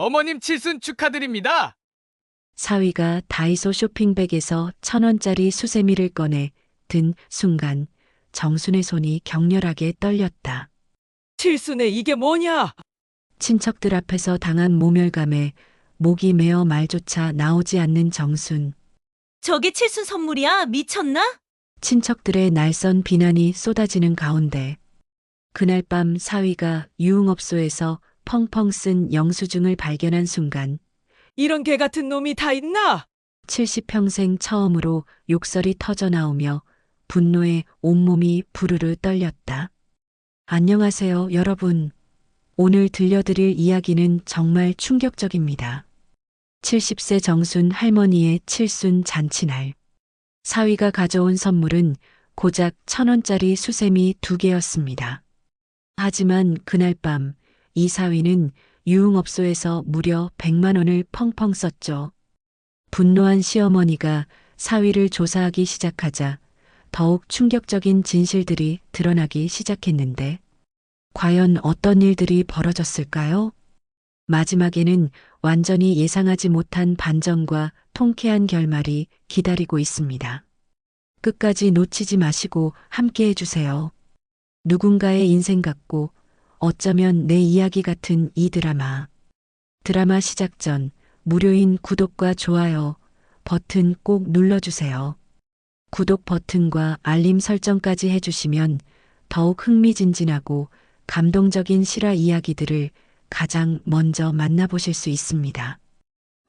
어머님 칠순 축하드립니다. 사위가 다이소 쇼핑백에서 1,000원짜리 수세미를 꺼내 든 순간 정순의 손이 격렬하게 떨렸다. 칠순에 이게 뭐냐? 친척들 앞에서 당한 모멸감에 목이 메어 말조차 나오지 않는 정순. 저게 칠순 선물이야? 미쳤나? 친척들의 날선 비난이 쏟아지는 가운데 그날 밤 사위가 유흥업소에서 펑펑 쓴 영수증을 발견한 순간 이런 개 같은 놈이 다 있나? 70평생 처음으로 욕설이 터져 나오며 분노에 온몸이 부르르 떨렸다. 안녕하세요, 여러분. 오늘 들려드릴 이야기는 정말 충격적입니다. 70세 정순 할머니의 칠순 잔치날. 사위가 가져온 선물은 고작 1,000원짜리 수세미 2개였습니다. 하지만 그날 밤 이 사위는 유흥업소에서 무려 100만 원을 펑펑 썼죠. 분노한 시어머니가 사위를 조사하기 시작하자 더욱 충격적인 진실들이 드러나기 시작했는데 과연 어떤 일들이 벌어졌을까요? 마지막에는 완전히 예상하지 못한 반전과 통쾌한 결말이 기다리고 있습니다. 끝까지 놓치지 마시고 함께 해주세요. 누군가의 인생 같고 어쩌면 내 이야기 같은 이 드라마. 드라마 시작 전 무료인 구독과 좋아요 버튼 꼭 눌러주세요. 구독 버튼과 알림 설정까지 해주시면 더욱 흥미진진하고 감동적인 실화 이야기들을 가장 먼저 만나보실 수 있습니다.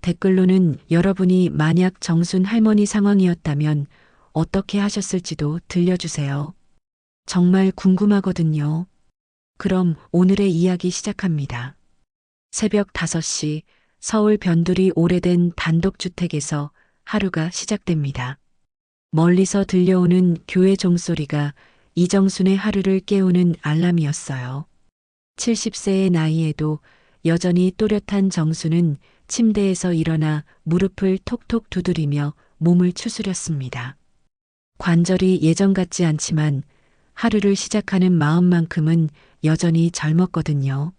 댓글로는 여러분이 만약 정순 할머니 상황이었다면 어떻게 하셨을지도 들려주세요. 정말 궁금하거든요. 그럼 오늘의 이야기 시작합니다. 새벽 5시 서울 변두리 오래된 단독주택에서 하루가 시작됩니다. 멀리서 들려오는 교회 종소리가 이정순의 하루를 깨우는 알람이었어요. 70세의 나이에도 여전히 또렷한 정순은 침대에서 일어나 무릎을 톡톡 두드리며 몸을 추스렸습니다. 관절이 예전 같지 않지만 하루를 시작하는 마음만큼은 여전히 젊었거든요.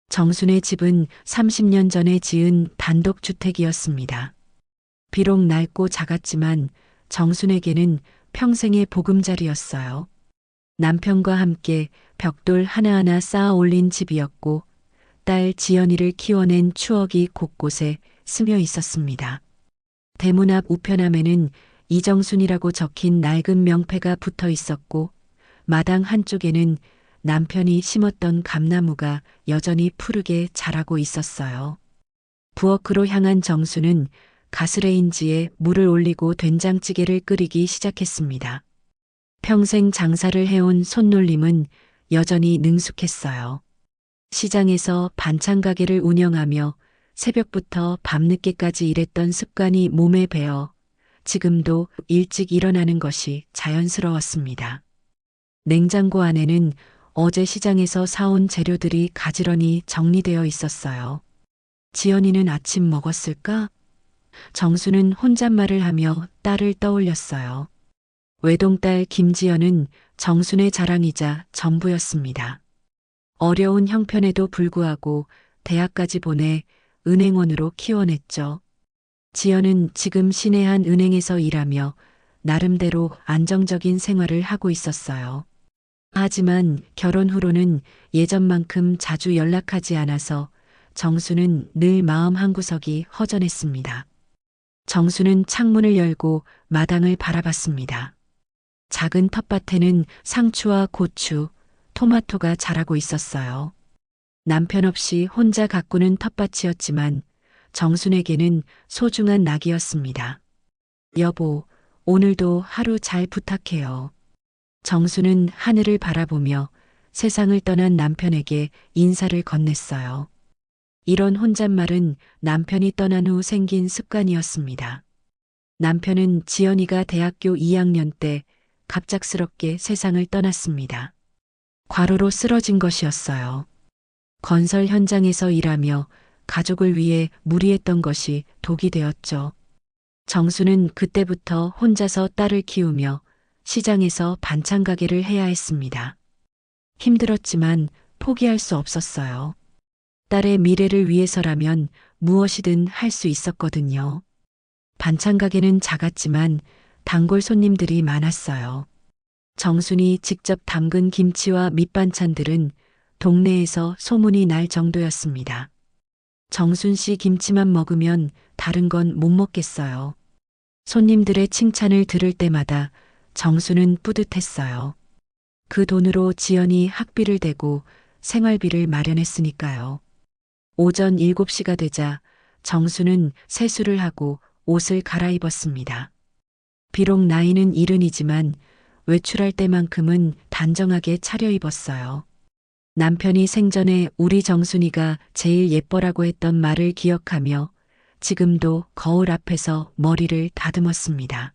정순의 집은 30년 전에 지은 단독주택이었습니다. 비록 낡고 작았지만 정순에게는 평생의 보금자리였어요. 남편과 함께 벽돌 하나하나 쌓아 올린 집이었고 딸 지연이를 키워낸 추억이 곳곳에 스며 있었습니다. 대문 앞 우편함에는 이정순이라고 적힌 낡은 명패가 붙어 있었고 마당 한쪽에는 남편이 심었던 감나무가 여전히 푸르게 자라고 있었어요. 부엌으로 향한 정수는 가스레인지에 물을 올리고 된장찌개를 끓이기 시작했습니다. 평생 장사를 해온 손놀림은 여전히 능숙했어요. 시장에서 반찬 가게를 운영하며 새벽부터 밤늦게까지 일했던 습관이 몸에 배어 지금도 일찍 일어나는 것이 자연스러웠습니다. 냉장고 안에는 어제 시장에서 사온 재료들이 가지런히 정리되어 있었어요. 지연이는 아침 먹었을까? 정수는 혼잣말을 하며 딸을 떠올렸어요. 외동딸 김지연은 정순의 자랑이자 전부였습니다. 어려운 형편에도 불구하고 대학까지 보내 은행원으로 키워냈죠. 지연은 지금 시내 한 은행에서 일하며 나름대로 안정적인 생활을 하고 있었어요. 하지만 결혼 후로는 예전만큼 자주 연락하지 않아서 정수는 늘 마음 한구석이 허전했습니다. 정수는 창문을 열고 마당을 바라봤습니다. 작은 텃밭에는 상추와 고추, 토마토가 자라고 있었어요. 남편 없이 혼자 가꾸는 텃밭이었지만 정순에게는 소중한 낙이었습니다. 여보, 오늘도 하루 잘 부탁해요. 정수는 하늘을 바라보며 세상을 떠난 남편에게 인사를 건넸어요. 이런 혼잣말은 남편이 떠난 후 생긴 습관이었습니다. 남편은 지연이가 대학교 2학년 때 갑작스럽게 세상을 떠났습니다. 과로로 쓰러진 것이었어요. 건설 현장에서 일하며 가족을 위해 무리했던 것이 독이 되었죠. 정수는 그때부터 혼자서 딸을 키우며 시장에서 반찬 가게를 해야 했습니다. 힘들었지만 포기할 수 없었어요. 딸의 미래를 위해서라면 무엇이든 할 수 있었거든요. 반찬 가게는 작았지만 단골 손님들이 많았어요. 정순이 직접 담근 김치와 밑반찬들은 동네에서 소문이 날 정도였습니다. 정순 씨 김치만 먹으면 다른 건 못 먹겠어요. 손님들의 칭찬을 들을 때마다 정순은 뿌듯했어요. 그 돈으로 지연이 학비를 대고 생활비를 마련했으니까요. 오전 7시가 되자 정순은 세수를 하고 옷을 갈아입었습니다. 비록 나이는 70이지만 외출할 때만큼은 단정하게 차려입었어요. 남편이 생전에 우리 정순이가 제일 예뻐라고 했던 말을 기억하며 지금도 거울 앞에서 머리를 다듬었습니다.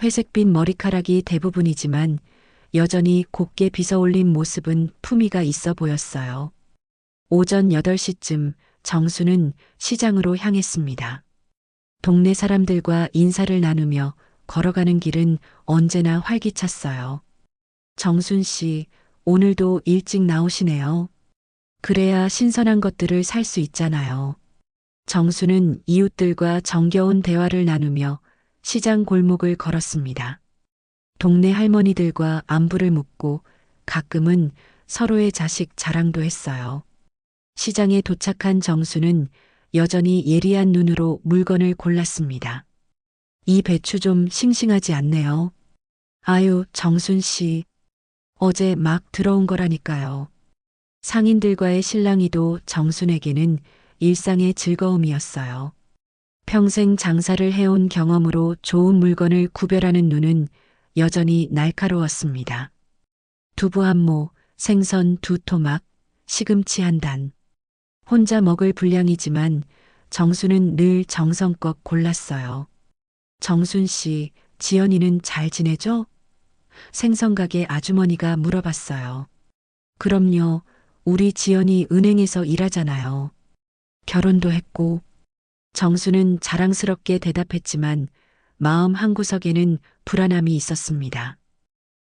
회색빛 머리카락이 대부분이지만 여전히 곱게 빗어 올린 모습은 품위가 있어 보였어요. 오전 8시쯤 정수는 시장으로 향했습니다. 동네 사람들과 인사를 나누며 걸어가는 길은 언제나 활기찼어요. 정순 씨, 오늘도 일찍 나오시네요. 그래야 신선한 것들을 살 수 있잖아요. 정수는 이웃들과 정겨운 대화를 나누며 시장 골목을 걸었습니다. 동네 할머니들과 안부를 묻고 가끔은 서로의 자식 자랑도 했어요. 시장에 도착한 정수는 여전히 예리한 눈으로 물건을 골랐습니다. 이 배추 좀 싱싱하지 않네요. 아유, 정순 씨. 어제 막 들어온 거라니까요. 상인들과의 실랑이도 정순에게는 일상의 즐거움이었어요. 평생 장사를 해온 경험으로 좋은 물건을 구별하는 눈은 여전히 날카로웠습니다. 두부 한 모, 생선 2토막, 시금치 한 단. 혼자 먹을 분량이지만 정순은 늘 정성껏 골랐어요. 정순 씨, 지연이는 잘 지내죠? 생선가게 아주머니가 물어봤어요. 그럼요. 우리 지연이 은행에서 일하잖아요. 결혼도 했고. 정수는 자랑스럽게 대답했지만 마음 한구석에는 불안함이 있었습니다.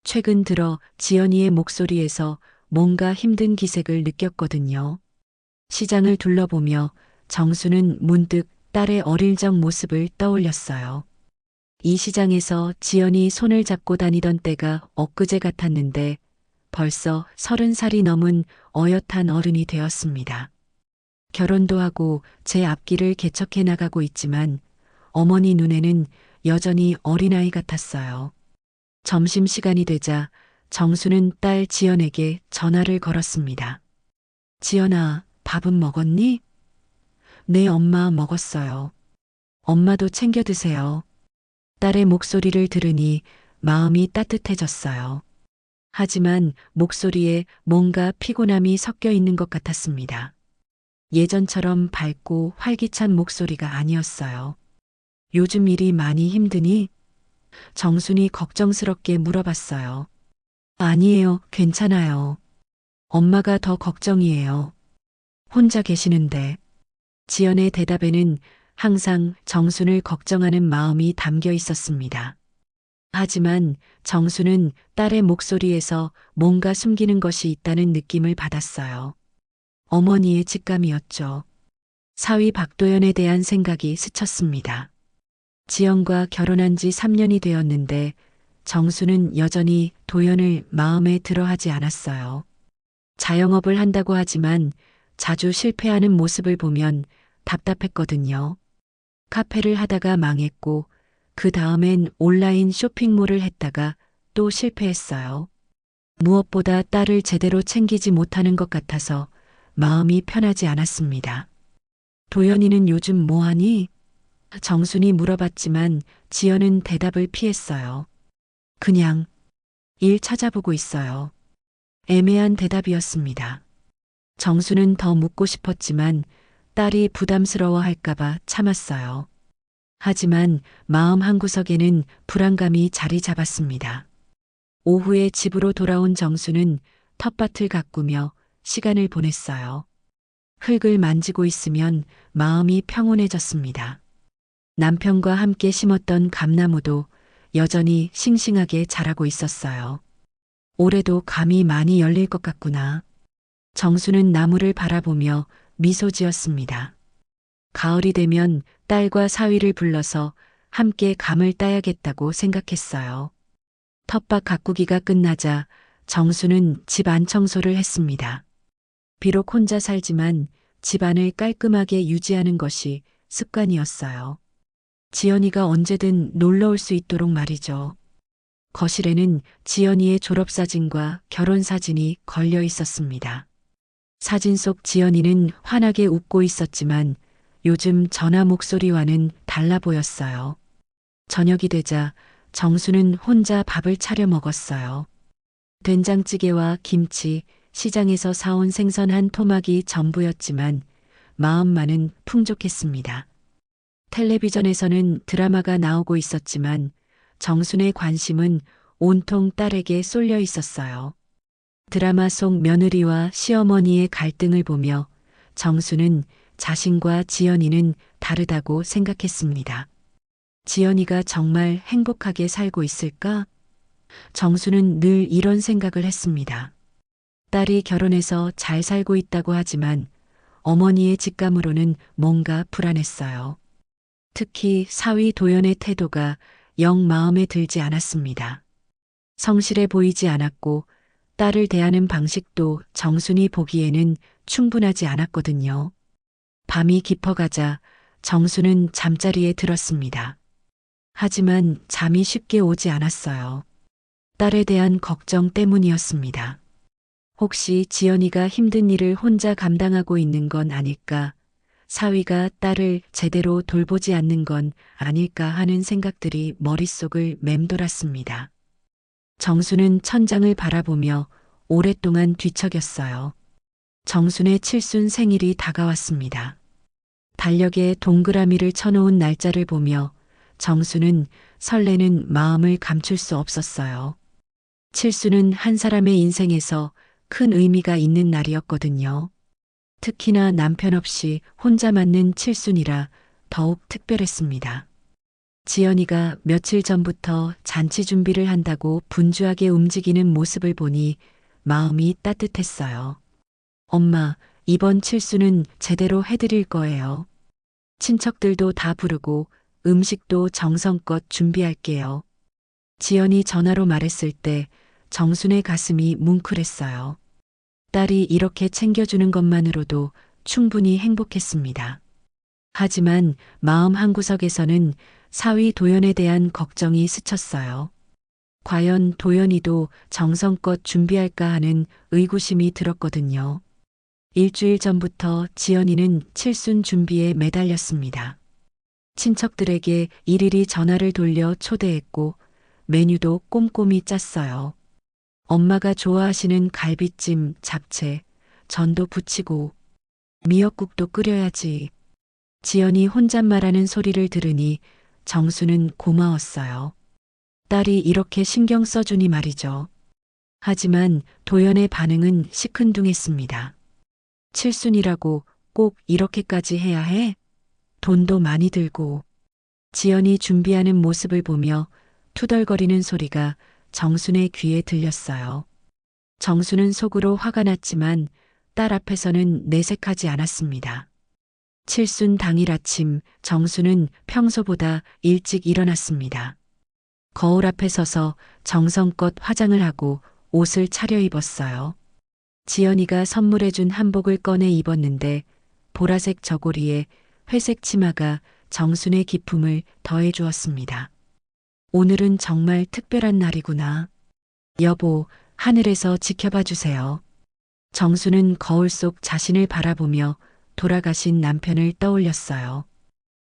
최근 들어 지연이의 목소리에서 뭔가 힘든 기색을 느꼈거든요. 시장을 둘러보며 정수는 문득 딸의 어릴 적 모습을 떠올렸어요. 이 시장에서 지연이 손을 잡고 다니던 때가 엊그제 같았는데 벌써 30살이 넘은 어엿한 어른이 되었습니다. 결혼도 하고 제 앞길을 개척해 나가고 있지만 어머니 눈에는 여전히 어린아이 같았어요. 점심시간이 되자 정수는 딸 지연에게 전화를 걸었습니다. 지연아, 밥은 먹었니? 네, 엄마 먹었어요. 엄마도 챙겨 드세요. 딸의 목소리를 들으니 마음이 따뜻해졌어요. 하지만 목소리에 뭔가 피곤함이 섞여 있는 것 같았습니다. 예전처럼 밝고 활기찬 목소리가 아니었어요. 요즘 일이 많이 힘드니? 정순이 걱정스럽게 물어봤어요. 아니에요, 괜찮아요. 엄마가 더 걱정이에요. 혼자 계시는데. 지연의 대답에는 항상 정순을 걱정하는 마음이 담겨 있었습니다. 하지만 정순은 딸의 목소리에서 뭔가 숨기는 것이 있다는 느낌을 받았어요. 어머니의 직감이었죠. 사위 박도연에 대한 생각이 스쳤습니다. 지연과 결혼한 지 3년이 되었는데 정수는 여전히 도연을 마음에 들어하지 않았어요. 자영업을 한다고 하지만 자주 실패하는 모습을 보면 답답했거든요. 카페를 하다가 망했고 그 다음엔 온라인 쇼핑몰을 했다가 또 실패했어요. 무엇보다 딸을 제대로 챙기지 못하는 것 같아서 마음이 편하지 않았습니다. 도연이는 요즘 뭐하니? 정순이 물어봤지만 지연은 대답을 피했어요. 그냥 일 찾아보고 있어요. 애매한 대답이었습니다. 정수는 더 묻고 싶었지만 딸이 부담스러워할까봐 참았어요. 하지만 마음 한구석에는 불안감이 자리 잡았습니다. 오후에 집으로 돌아온 정수는 텃밭을 가꾸며 시간을 보냈어요. 흙을 만지고 있으면 마음이 평온해졌습니다. 남편과 함께 심었던 감나무도 여전히 싱싱하게 자라고 있었어요. 올해도 감이 많이 열릴 것 같구나. 정수는 나무를 바라보며 미소 지었습니다. 가을이 되면 딸과 사위를 불러서 함께 감을 따야겠다고 생각했어요. 텃밭 가꾸기가 끝나자 정수는 집 안 청소를 했습니다. 비록 혼자 살지만 집안을 깔끔하게 유지하는 것이 습관이었어요. 지연이가 언제든 놀러 올 수 있도록 말이죠. 거실에는 지연이의 졸업사진과 결혼사진이 걸려 있었습니다. 사진 속 지연이는 환하게 웃고 있었지만 요즘 전화 목소리와는 달라 보였어요. 저녁이 되자 정수는 혼자 밥을 차려 먹었어요. 된장찌개와 김치, 시장에서 사온 생선 한 토막이 전부였지만 마음만은 풍족했습니다. 텔레비전에서는 드라마가 나오고 있었지만 정순의 관심은 온통 딸에게 쏠려 있었어요. 드라마 속 며느리와 시어머니의 갈등을 보며 정수는 자신과 지연이는 다르다고 생각했습니다. 지연이가 정말 행복하게 살고 있을까? 정수는 늘 이런 생각을 했습니다. 딸이 결혼해서 잘 살고 있다고 하지만 어머니의 직감으로는 뭔가 불안했어요. 특히 사위 도연의 태도가 영 마음에 들지 않았습니다. 성실해 보이지 않았고 딸을 대하는 방식도 정순이 보기에는 충분하지 않았거든요. 밤이 깊어가자 정수는 잠자리에 들었습니다. 하지만 잠이 쉽게 오지 않았어요. 딸에 대한 걱정 때문이었습니다. 혹시 지연이가 힘든 일을 혼자 감당하고 있는 건 아닐까? 사위가 딸을 제대로 돌보지 않는 건 아닐까 하는 생각들이 머릿속을 맴돌았습니다. 정수는 천장을 바라보며 오랫동안 뒤척였어요. 정순의 칠순 생일이 다가왔습니다. 달력에 동그라미를 쳐놓은 날짜를 보며 정수는 설레는 마음을 감출 수 없었어요. 칠순은 한 사람의 인생에서 큰 의미가 있는 날이었거든요. 특히나 남편 없이 혼자 맞는 칠순이라 더욱 특별했습니다. 지연이가 며칠 전부터 잔치 준비를 한다고 분주하게 움직이는 모습을 보니 마음이 따뜻했어요. 엄마, 이번 칠순은 제대로 해드릴 거예요. 친척들도 다 부르고 음식도 정성껏 준비할게요. 지연이 전화로 말했을 때 정순의 가슴이 뭉클했어요. 딸이 이렇게 챙겨주는 것만으로도 충분히 행복했습니다. 하지만 마음 한구석에서는 사위 도연에 대한 걱정이 스쳤어요. 과연 도연이도 정성껏 준비할까 하는 의구심이 들었거든요. 일주일 전부터 지연이는 칠순 준비에 매달렸습니다. 친척들에게 일일이 전화를 돌려 초대했고 메뉴도 꼼꼼히 짰어요. 엄마가 좋아하시는 갈비찜, 잡채, 전도 부치고 미역국도 끓여야지. 지연이 혼잣말하는 소리를 들으니 정수는 고마웠어요. 딸이 이렇게 신경 써주니 말이죠. 하지만 도연의 반응은 시큰둥했습니다. 칠순이라고 꼭 이렇게까지 해야 해? 돈도 많이 들고. 지연이 준비하는 모습을 보며 투덜거리는 소리가 정순의 귀에 들렸어요. 정수는 속으로 화가 났지만 딸 앞에서는 내색하지 않았습니다. 칠순 당일 아침 정수는 평소보다 일찍 일어났습니다. 거울 앞에 서서 정성껏 화장을 하고 옷을 차려입었어요. 지연이가 선물해준 한복을 꺼내 입었는데 보라색 저고리에 회색 치마가 정순의 기품을 더해 주었습니다. 오늘은 정말 특별한 날이구나. 여보, 하늘에서 지켜봐 주세요. 정수는 거울 속 자신을 바라보며 돌아가신 남편을 떠올렸어요.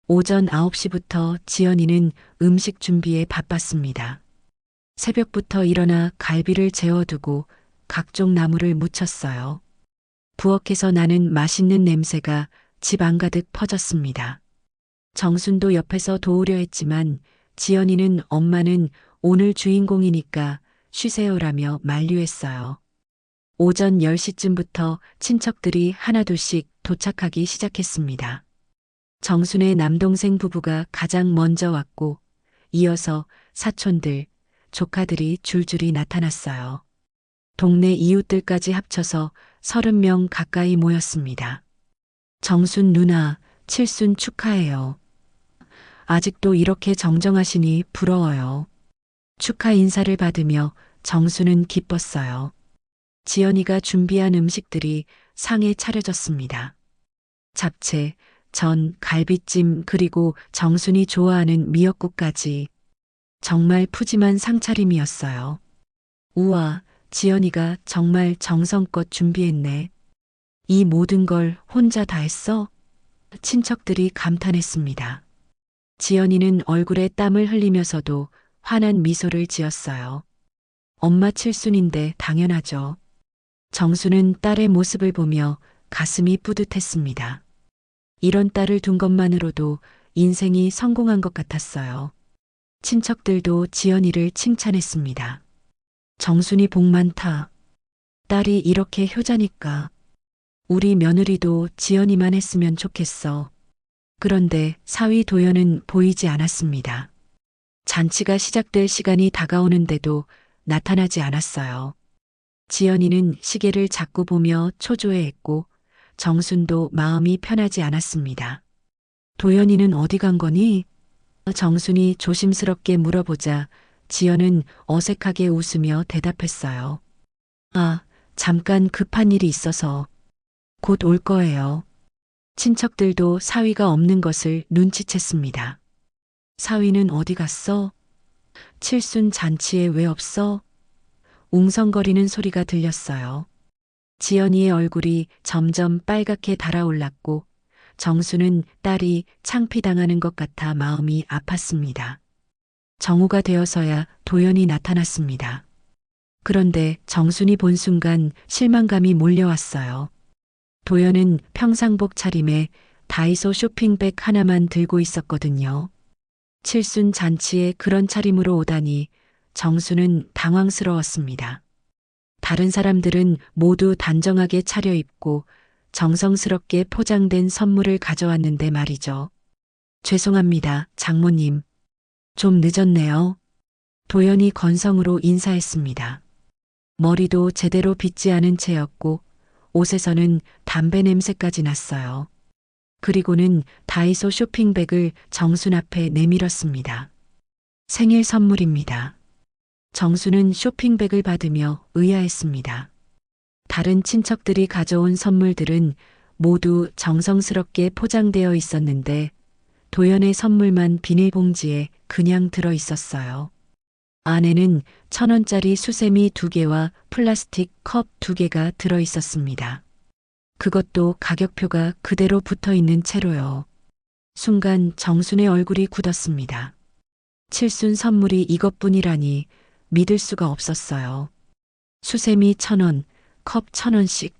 오전 9시부터 지연이는 음식 준비에 바빴습니다. 새벽부터 일어나 갈비를 재워두고 각종 나물을 무쳤어요. 부엌에서 나는 맛있는 냄새가 집 안가득 퍼졌습니다. 정순도 옆에서 도우려 했지만 지연이는 엄마는 오늘 주인공이니까 쉬세요라며 만류했어요. 오전 10시쯤부터 친척들이 하나둘씩 도착하기 시작했습니다. 정순의 남동생 부부가 가장 먼저 왔고 이어서 사촌들, 조카들이 줄줄이 나타났어요. 동네 이웃들까지 합쳐서 30명 가까이 모였습니다. 정순 누나, 칠순 축하해요. 아직도 이렇게 정정하시니 부러워요. 축하 인사를 받으며 정순은 기뻤어요. 지연이가 준비한 음식들이 상에 차려졌습니다. 잡채, 전, 갈비찜, 그리고 정순이 좋아하는 미역국까지. 정말 푸짐한 상차림이었어요. 우와, 지연이가 정말 정성껏 준비했네. 이 모든 걸 혼자 다 했어? 친척들이 감탄했습니다. 지연이는 얼굴에 땀을 흘리면서도 환한 미소를 지었어요. 엄마 칠순인데 당연하죠. 정수는 딸의 모습을 보며 가슴이 뿌듯했습니다. 이런 딸을 둔 것만으로도 인생이 성공한 것 같았어요. 친척들도 지연이를 칭찬했습니다. 정순이 복 많다. 딸이 이렇게 효자니까. 우리 며느리도 지연이만 했으면 좋겠어. 그런데 사위 도연은 보이지 않았습니다. 잔치가 시작될 시간이 다가오는데도 나타나지 않았어요. 지연이는 시계를 자꾸 보며 초조해했고 정순도 마음이 편하지 않았습니다. 도연이는 어디 간 거니? 정순이 조심스럽게 물어보자 지연은 어색하게 웃으며 대답했어요. 아, 잠깐 급한 일이 있어서 곧 올 거예요. 친척들도 사위가 없는 것을 눈치챘습니다. 사위는 어디 갔어? 칠순 잔치에 왜 없어? 웅성거리는 소리가 들렸어요. 지연이의 얼굴이 점점 빨갛게 달아올랐고 정수는 딸이 창피당하는 것 같아 마음이 아팠습니다. 정오가 되어서야 도연이 나타났습니다. 그런데 정순이 본 순간 실망감이 몰려왔어요. 도연은 평상복 차림에 다이소 쇼핑백 하나만 들고 있었거든요. 칠순 잔치에 그런 차림으로 오다니 정수는 당황스러웠습니다. 다른 사람들은 모두 단정하게 차려입고 정성스럽게 포장된 선물을 가져왔는데 말이죠. 죄송합니다, 장모님. 좀 늦었네요. 도연이 건성으로 인사했습니다. 머리도 제대로 빗지 않은 채였고 옷에서는 담배 냄새까지 났어요. 그리고는 다이소 쇼핑백을 정순 앞에 내밀었습니다. 생일 선물입니다. 정수는 쇼핑백을 받으며 의아했습니다. 다른 친척들이 가져온 선물들은 모두 정성스럽게 포장되어 있었는데 도연의 선물만 비닐봉지에 그냥 들어 있었어요. 안에는 1,000원짜리 수세미 2개와 플라스틱 컵 2개가 들어 있었습니다. 그것도 가격표가 그대로 붙어 있는 채로요. 순간 정순의 얼굴이 굳었습니다. 칠순 선물이 이것뿐이라니 믿을 수가 없었어요. 수세미 1,000원, 컵 1,000원씩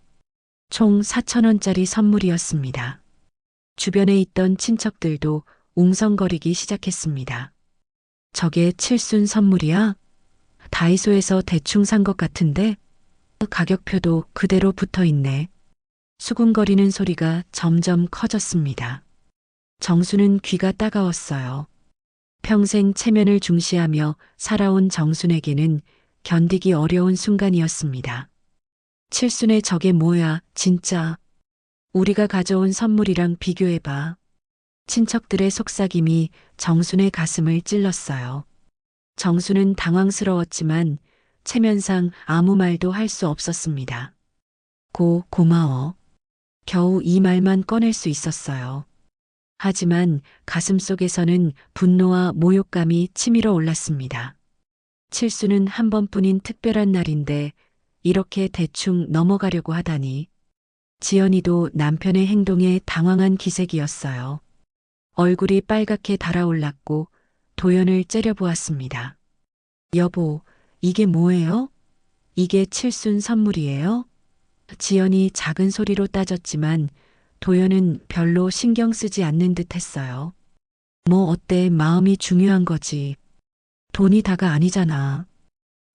총 4,000원짜리 선물이었습니다. 주변에 있던 친척들도 웅성거리기 시작했습니다. 저게 칠순 선물이야? 다이소에서 대충 산 것 같은데? 가격표도 그대로 붙어 있네. 수군거리는 소리가 점점 커졌습니다. 정순은 귀가 따가웠어요. 평생 체면을 중시하며 살아온 정순에게는 견디기 어려운 순간이었습니다. 칠순의 저게 뭐야, 진짜. 우리가 가져온 선물이랑 비교해봐. 친척들의 속삭임이 정순의 가슴을 찔렀어요. 정순은 당황스러웠지만 체면상 아무 말도 할 수 없었습니다. 고마워. 겨우 이 말만 꺼낼 수 있었어요. 하지만 가슴속에서는 분노와 모욕감이 치밀어 올랐습니다. 칠순은 한 번뿐인 특별한 날인데 이렇게 대충 넘어가려고 하다니. 지연이도 남편의 행동에 당황한 기색이었어요. 얼굴이 빨갛게 달아올랐고 도연을 째려보았습니다. 여보, 이게 뭐예요? 이게 칠순 선물이에요? 지연이 작은 소리로 따졌지만 도연은 별로 신경 쓰지 않는 듯 했어요. 뭐 어때, 마음이 중요한 거지. 돈이 다가 아니잖아.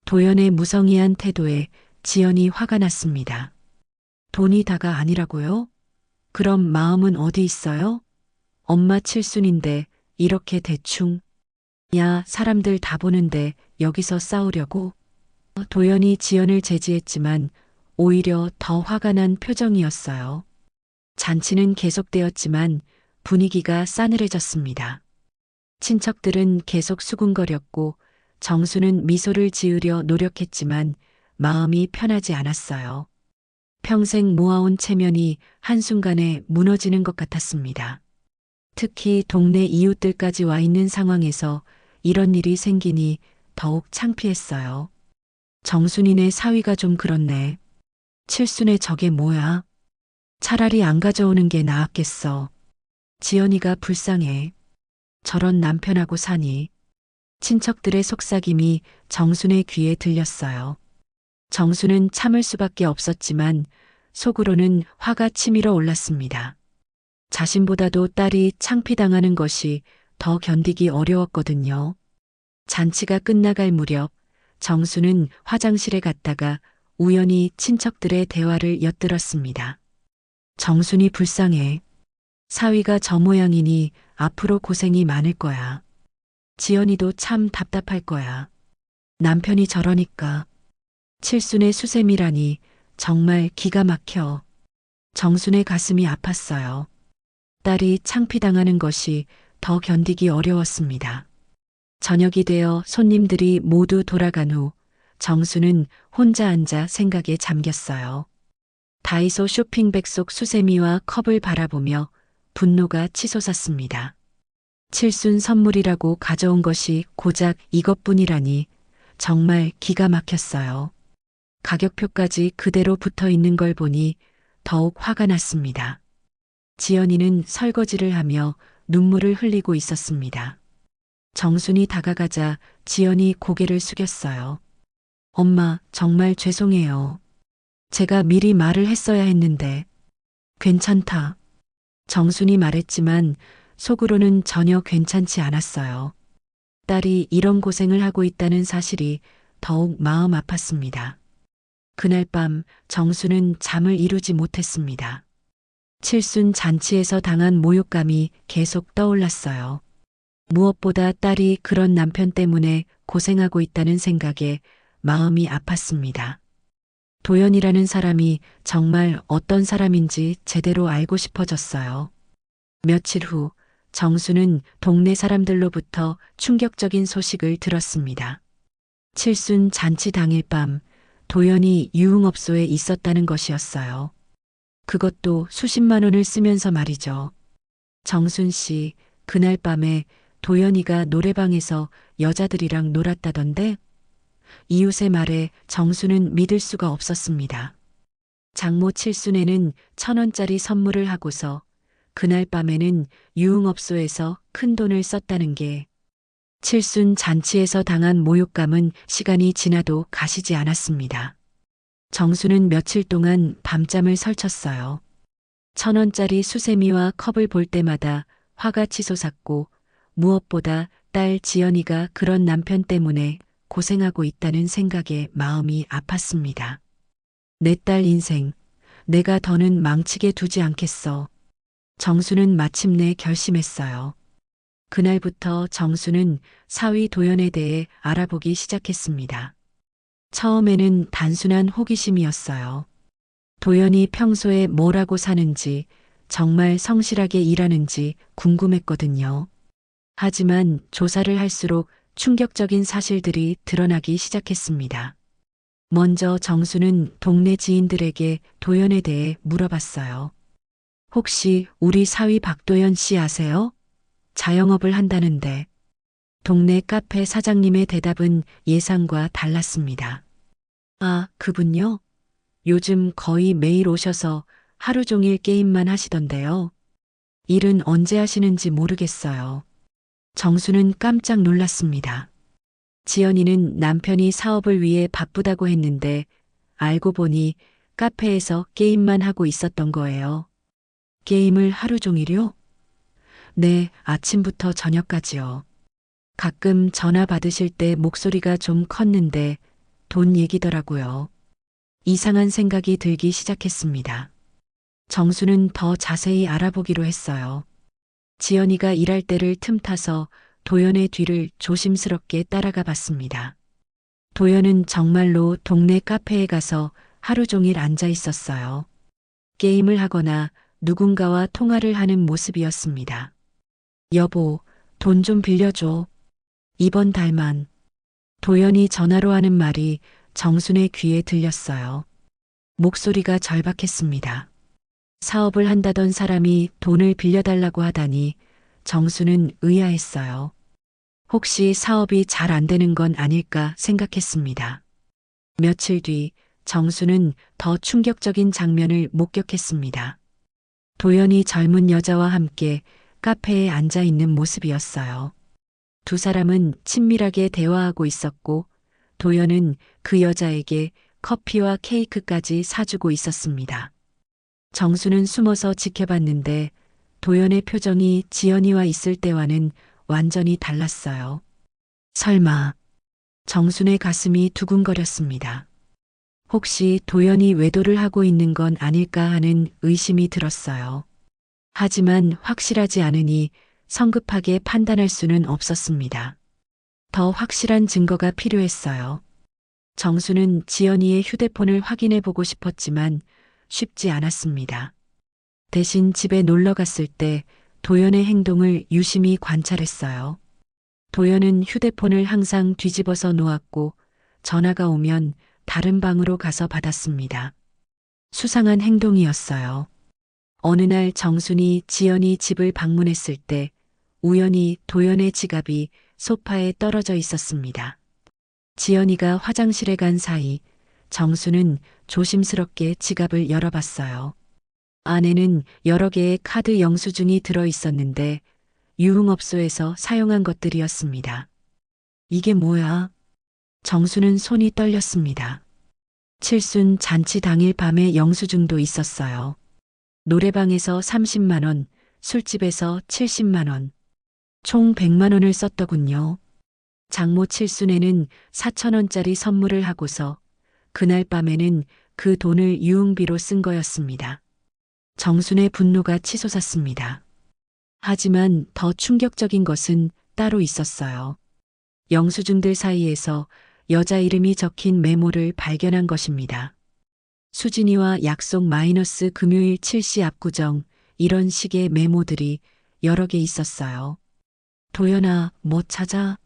도연의 무성의한 태도에 지연이 화가 났습니다. 돈이 다가 아니라고요? 그럼 마음은 어디 있어요? 엄마 칠순인데 이렇게 대충. 야, 사람들 다 보는데 여기서 싸우려고? 도연이 지연을 제지했지만 오히려 더 화가 난 표정이었어요. 잔치는 계속되었지만 분위기가 싸늘해졌습니다. 친척들은 계속 수군거렸고 정수는 미소를 지으려 노력했지만 마음이 편하지 않았어요. 평생 모아온 체면이 한순간에 무너지는 것 같았습니다. 특히 동네 이웃들까지 와 있는 상황에서 이런 일이 생기니 더욱 창피했어요. 정순이네 사위가 좀 그렇네. 칠순의 저게 뭐야? 차라리 안 가져오는 게 나았겠어. 지연이가 불쌍해. 저런 남편하고 사니. 친척들의 속삭임이 정순의 귀에 들렸어요. 정순은 참을 수밖에 없었지만 속으로는 화가 치밀어 올랐습니다. 자신보다도 딸이 창피당하는 것이 더 견디기 어려웠거든요. 잔치가 끝나갈 무렵 정수는 화장실에 갔다가 우연히 친척들의 대화를 엿들었습니다. 정순이 불쌍해. 사위가 저 모양이니 앞으로 고생이 많을 거야. 지연이도 참 답답할 거야. 남편이 저러니까. 칠순의 수세미라니 정말 기가 막혀. 정순의 가슴이 아팠어요. 딸이 창피당하는 것이 더 견디기 어려웠습니다. 저녁이 되어 손님들이 모두 돌아간 후 정수는 혼자 앉아 생각에 잠겼어요. 다이소 쇼핑백 속 수세미와 컵을 바라보며 분노가 치솟았습니다. 칠순 선물이라고 가져온 것이 고작 이것뿐이라니 정말 기가 막혔어요. 가격표까지 그대로 붙어 있는 걸 보니 더욱 화가 났습니다. 지연이는 설거지를 하며 눈물을 흘리고 있었습니다. 정순이 다가가자 지연이 고개를 숙였어요. 엄마, 정말 죄송해요. 제가 미리 말을 했어야 했는데. 괜찮다. 정순이 말했지만 속으로는 전혀 괜찮지 않았어요. 딸이 이런 고생을 하고 있다는 사실이 더욱 마음 아팠습니다. 그날 밤 정수는 잠을 이루지 못했습니다. 칠순 잔치에서 당한 모욕감이 계속 떠올랐어요. 무엇보다 딸이 그런 남편 때문에 고생하고 있다는 생각에 마음이 아팠습니다. 도연이라는 사람이 정말 어떤 사람인지 제대로 알고 싶어졌어요. 며칠 후 정수는 동네 사람들로부터 충격적인 소식을 들었습니다. 칠순 잔치 당일 밤 도연이 유흥업소에 있었다는 것이었어요. 그것도 수십만 원을 쓰면서 말이죠. 정순 씨, 그날 밤에 도연이가 노래방에서 여자들이랑 놀았다던데? 이웃의 말에 정수는 믿을 수가 없었습니다. 장모 칠순에는 1,000원짜리 선물을 하고서 그날 밤에는 유흥업소에서 큰 돈을 썼다는 게 칠순 잔치에서 당한 모욕감은 시간이 지나도 가시지 않았습니다. 정수는 며칠 동안 밤잠을 설쳤어요. 1,000원짜리 수세미와 컵을 볼 때마다 화가 치솟았고 무엇보다 딸 지연이가 그런 남편 때문에 고생하고 있다는 생각에 마음이 아팠습니다. 내 딸 인생, 내가 더는 망치게 두지 않겠어. 정수는 마침내 결심했어요. 그날부터 정수는 사위 도연에 대해 알아보기 시작했습니다. 처음에는 단순한 호기심이었어요. 도연이 평소에 뭐라고 사는지, 정말 성실하게 일하는지 궁금했거든요. 하지만 조사를 할수록 충격적인 사실들이 드러나기 시작했습니다. 먼저 정수는 동네 지인들에게 도연에 대해 물어봤어요. 혹시 우리 사위 박도연 씨 아세요? 자영업을 한다는데. 동네 카페 사장님의 대답은 예상과 달랐습니다. 아, 그분요? 요즘 거의 매일 오셔서 하루 종일 게임만 하시던데요. 일은 언제 하시는지 모르겠어요. 정수는 깜짝 놀랐습니다. 지연이는 남편이 사업을 위해 바쁘다고 했는데 알고 보니 카페에서 게임만 하고 있었던 거예요. 게임을 하루 종일요? 네, 아침부터 저녁까지요. 가끔 전화 받으실 때 목소리가 좀 컸는데 돈 얘기더라고요. 이상한 생각이 들기 시작했습니다. 정수는 더 자세히 알아보기로 했어요. 지연이가 일할 때를 틈타서 도연의 뒤를 조심스럽게 따라가 봤습니다. 도연은 정말로 동네 카페에 가서 하루 종일 앉아 있었어요. 게임을 하거나 누군가와 통화를 하는 모습이었습니다. 여보, 돈 좀 빌려줘. 이번 달만. 도연이 전화로 하는 말이 정순의 귀에 들렸어요. 목소리가 절박했습니다. 사업을 한다던 사람이 돈을 빌려달라고 하다니 정순은 의아했어요. 혹시 사업이 잘 안 되는 건 아닐까 생각했습니다. 며칠 뒤 정순은 더 충격적인 장면을 목격했습니다. 도연이 젊은 여자와 함께 카페에 앉아 있는 모습이었어요. 두 사람은 친밀하게 대화하고 있었고 도연은 그 여자에게 커피와 케이크까지 사주고 있었습니다. 정수는 숨어서 지켜봤는데 도연의 표정이 지연이와 있을 때와는 완전히 달랐어요. 설마. 정순의 가슴이 두근거렸습니다. 혹시 도연이 외도를 하고 있는 건 아닐까 하는 의심이 들었어요. 하지만 확실하지 않으니 성급하게 판단할 수는 없었습니다. 더 확실한 증거가 필요했어요. 정수는 지연이의 휴대폰을 확인해 보고 싶었지만 쉽지 않았습니다. 대신 집에 놀러 갔을 때 도연의 행동을 유심히 관찰했어요. 도연은 휴대폰을 항상 뒤집어서 놓았고 전화가 오면 다른 방으로 가서 받았습니다. 수상한 행동이었어요. 어느 날 정순이 지연이 집을 방문했을 때 우연히 도연의 지갑이 소파에 떨어져 있었습니다. 지연이가 화장실에 간 사이 정수는 조심스럽게 지갑을 열어봤어요. 안에는 여러 개의 카드 영수증이 들어 있었는데 유흥업소에서 사용한 것들이었습니다. 이게 뭐야? 정수는 손이 떨렸습니다. 칠순 잔치 당일 밤에 영수증도 있었어요. 노래방에서 30만 원, 술집에서 70만 원, 총 100만 원을 썼더군요. 장모 칠순에는 4천 원짜리 선물을 하고서 그날 밤에는 그 돈을 유흥비로 쓴 거였습니다. 정순의 분노가 치솟았습니다. 하지만 더 충격적인 것은 따로 있었어요. 영수증들 사이에서 여자 이름이 적힌 메모를 발견한 것입니다. 수진이와 약속 마이너스 금요일 7시 압구정, 이런 식의 메모들이 여러 개 있었어요. 도연아, 뭐 찾아?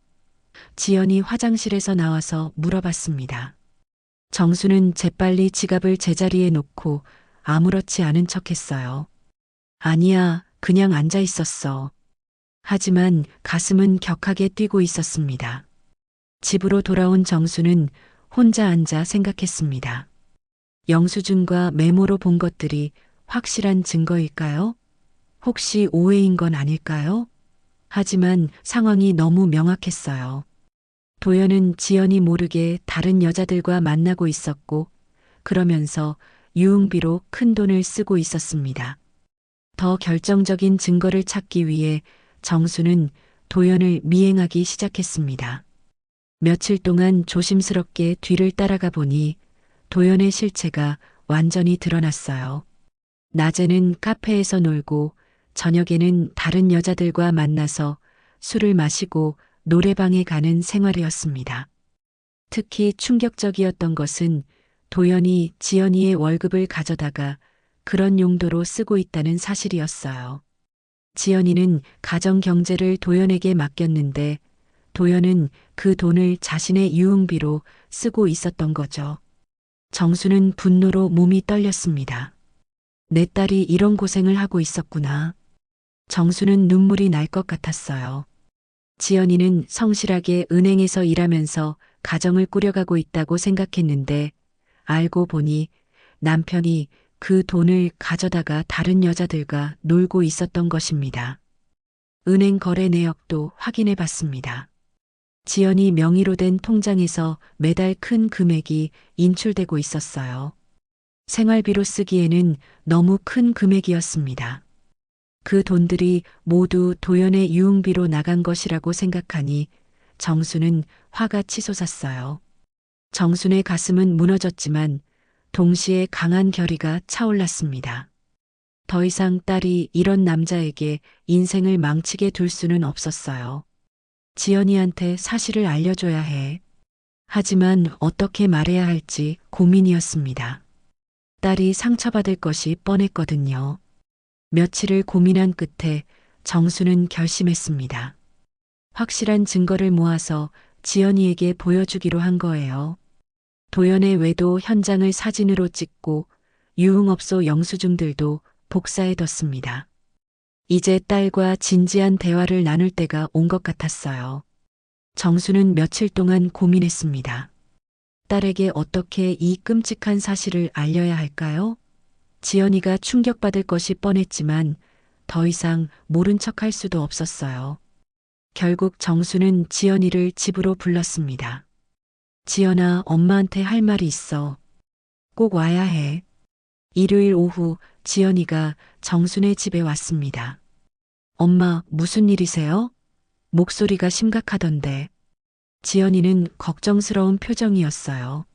지연이 화장실에서 나와서 물어봤습니다. 정수는 재빨리 지갑을 제자리에 놓고 아무렇지 않은 척했어요. 아니야, 그냥 앉아 있었어. 하지만 가슴은 격하게 뛰고 있었습니다. 집으로 돌아온 정수는 혼자 앉아 생각했습니다. 영수증과 메모로 본 것들이 확실한 증거일까요? 혹시 오해인 건 아닐까요? 하지만 상황이 너무 명확했어요. 도연은 지연이 모르게 다른 여자들과 만나고 있었고 그러면서 유흥비로 큰 돈을 쓰고 있었습니다. 더 결정적인 증거를 찾기 위해 정수는 도연을 미행하기 시작했습니다. 며칠 동안 조심스럽게 뒤를 따라가 보니 도연의 실체가 완전히 드러났어요. 낮에는 카페에서 놀고 저녁에는 다른 여자들과 만나서 술을 마시고 노래방에 가는 생활이었습니다. 특히 충격적이었던 것은 도연이 지연이의 월급을 가져다가 그런 용도로 쓰고 있다는 사실이었어요. 지연이는 가정 경제를 도연에게 맡겼는데 도연은 그 돈을 자신의 유흥비로 쓰고 있었던 거죠. 정수는 분노로 몸이 떨렸습니다. 내 딸이 이런 고생을 하고 있었구나. 정수는 눈물이 날 것 같았어요. 지연이는 성실하게 은행에서 일하면서 가정을 꾸려가고 있다고 생각했는데 알고 보니 남편이 그 돈을 가져다가 다른 여자들과 놀고 있었던 것입니다. 은행 거래 내역도 확인해 봤습니다. 지연이 명의로 된 통장에서 매달 큰 금액이 인출되고 있었어요. 생활비로 쓰기에는 너무 큰 금액이었습니다. 그 돈들이 모두 도연의 유흥비로 나간 것이라고 생각하니 정수는 화가 치솟았어요. 정순의 가슴은 무너졌지만 동시에 강한 결의가 차올랐습니다. 더 이상 딸이 이런 남자에게 인생을 망치게 둘 수는 없었어요. 지연이한테 사실을 알려줘야 해. 하지만 어떻게 말해야 할지 고민이었습니다. 딸이 상처받을 것이 뻔했거든요. 며칠을 고민한 끝에 정수는 결심했습니다. 확실한 증거를 모아서 지연이에게 보여주기로 한 거예요. 도연의 외도 현장을 사진으로 찍고 유흥업소 영수증들도 복사해뒀습니다. 이제 딸과 진지한 대화를 나눌 때가 온 것 같았어요. 정수는 며칠 동안 고민했습니다. 딸에게 어떻게 이 끔찍한 사실을 알려야 할까요? 지연이가 충격받을 것이 뻔했지만 더 이상 모른 척할 수도 없었어요. 결국 정수는 지연이를 집으로 불렀습니다. 지연아, 엄마한테 할 말이 있어. 꼭 와야 해. 일요일 오후 지연이가 정순의 집에 왔습니다. 엄마, 무슨 일이세요? 목소리가 심각하던데. 지연이는 걱정스러운 표정이었어요.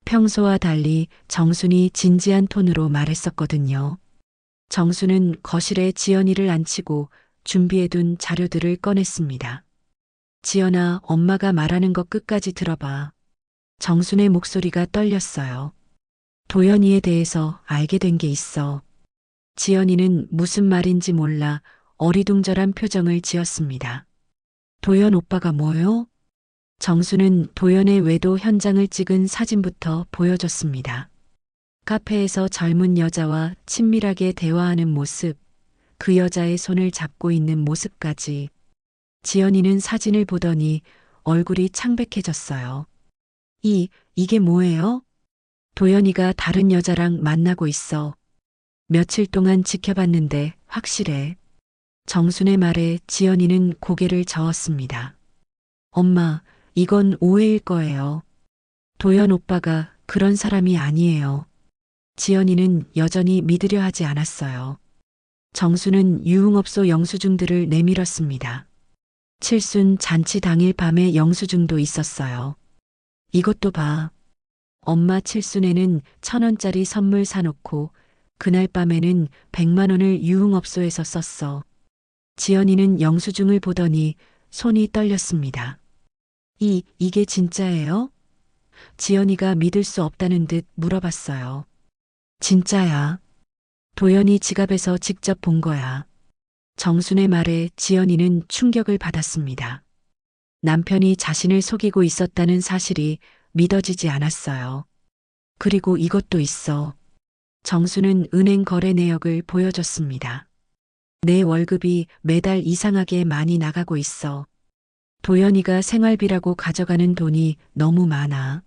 평소와 달리 정순이 진지한 톤으로 말했었거든요. 정순은 거실에 지연이를 앉히고 준비해둔 자료들을 꺼냈습니다. 지연아, 엄마가 말하는 것 끝까지 들어봐. 정순의 목소리가 떨렸어요. 도연이에 대해서 알게 된 게 있어. 지연이는 무슨 말인지 몰라 어리둥절한 표정을 지었습니다. 도연 오빠가 뭐요? 정수는 도연의 외도 현장을 찍은 사진부터 보여줬습니다. 카페에서 젊은 여자와 친밀하게 대화하는 모습, 그 여자의 손을 잡고 있는 모습까지. 지연이는 사진을 보더니 얼굴이 창백해졌어요. 이게 뭐예요? 도연이가 다른 여자랑 만나고 있어. 며칠 동안 지켜봤는데 확실해. 정순의 말에 지연이는 고개를 저었습니다. 엄마, 이건 오해일 거예요. 도연 오빠가 그런 사람이 아니에요. 지연이는 여전히 믿으려 하지 않았어요. 정수는 유흥업소 영수증들을 내밀었습니다. 칠순 잔치 당일 밤에 영수증도 있었어요. 이것도 봐. 엄마 칠순에는 1,000원짜리 선물 사놓고 그날 밤에는 100만 원을 유흥업소에서 썼어. 지연이는 영수증을 보더니 손이 떨렸습니다. 이게 진짜예요? 지연이가 믿을 수 없다는 듯 물어봤어요. 진짜야. 도연이 지갑에서 직접 본 거야. 정순의 말에 지연이는 충격을 받았습니다. 남편이 자신을 속이고 있었다는 사실이 믿어지지 않았어요. 그리고 이것도 있어. 정수는 은행 거래 내역을 보여줬습니다. 내 월급이 매달 이상하게 많이 나가고 있어. 도연이가 생활비라고 가져가는 돈이 너무 많아.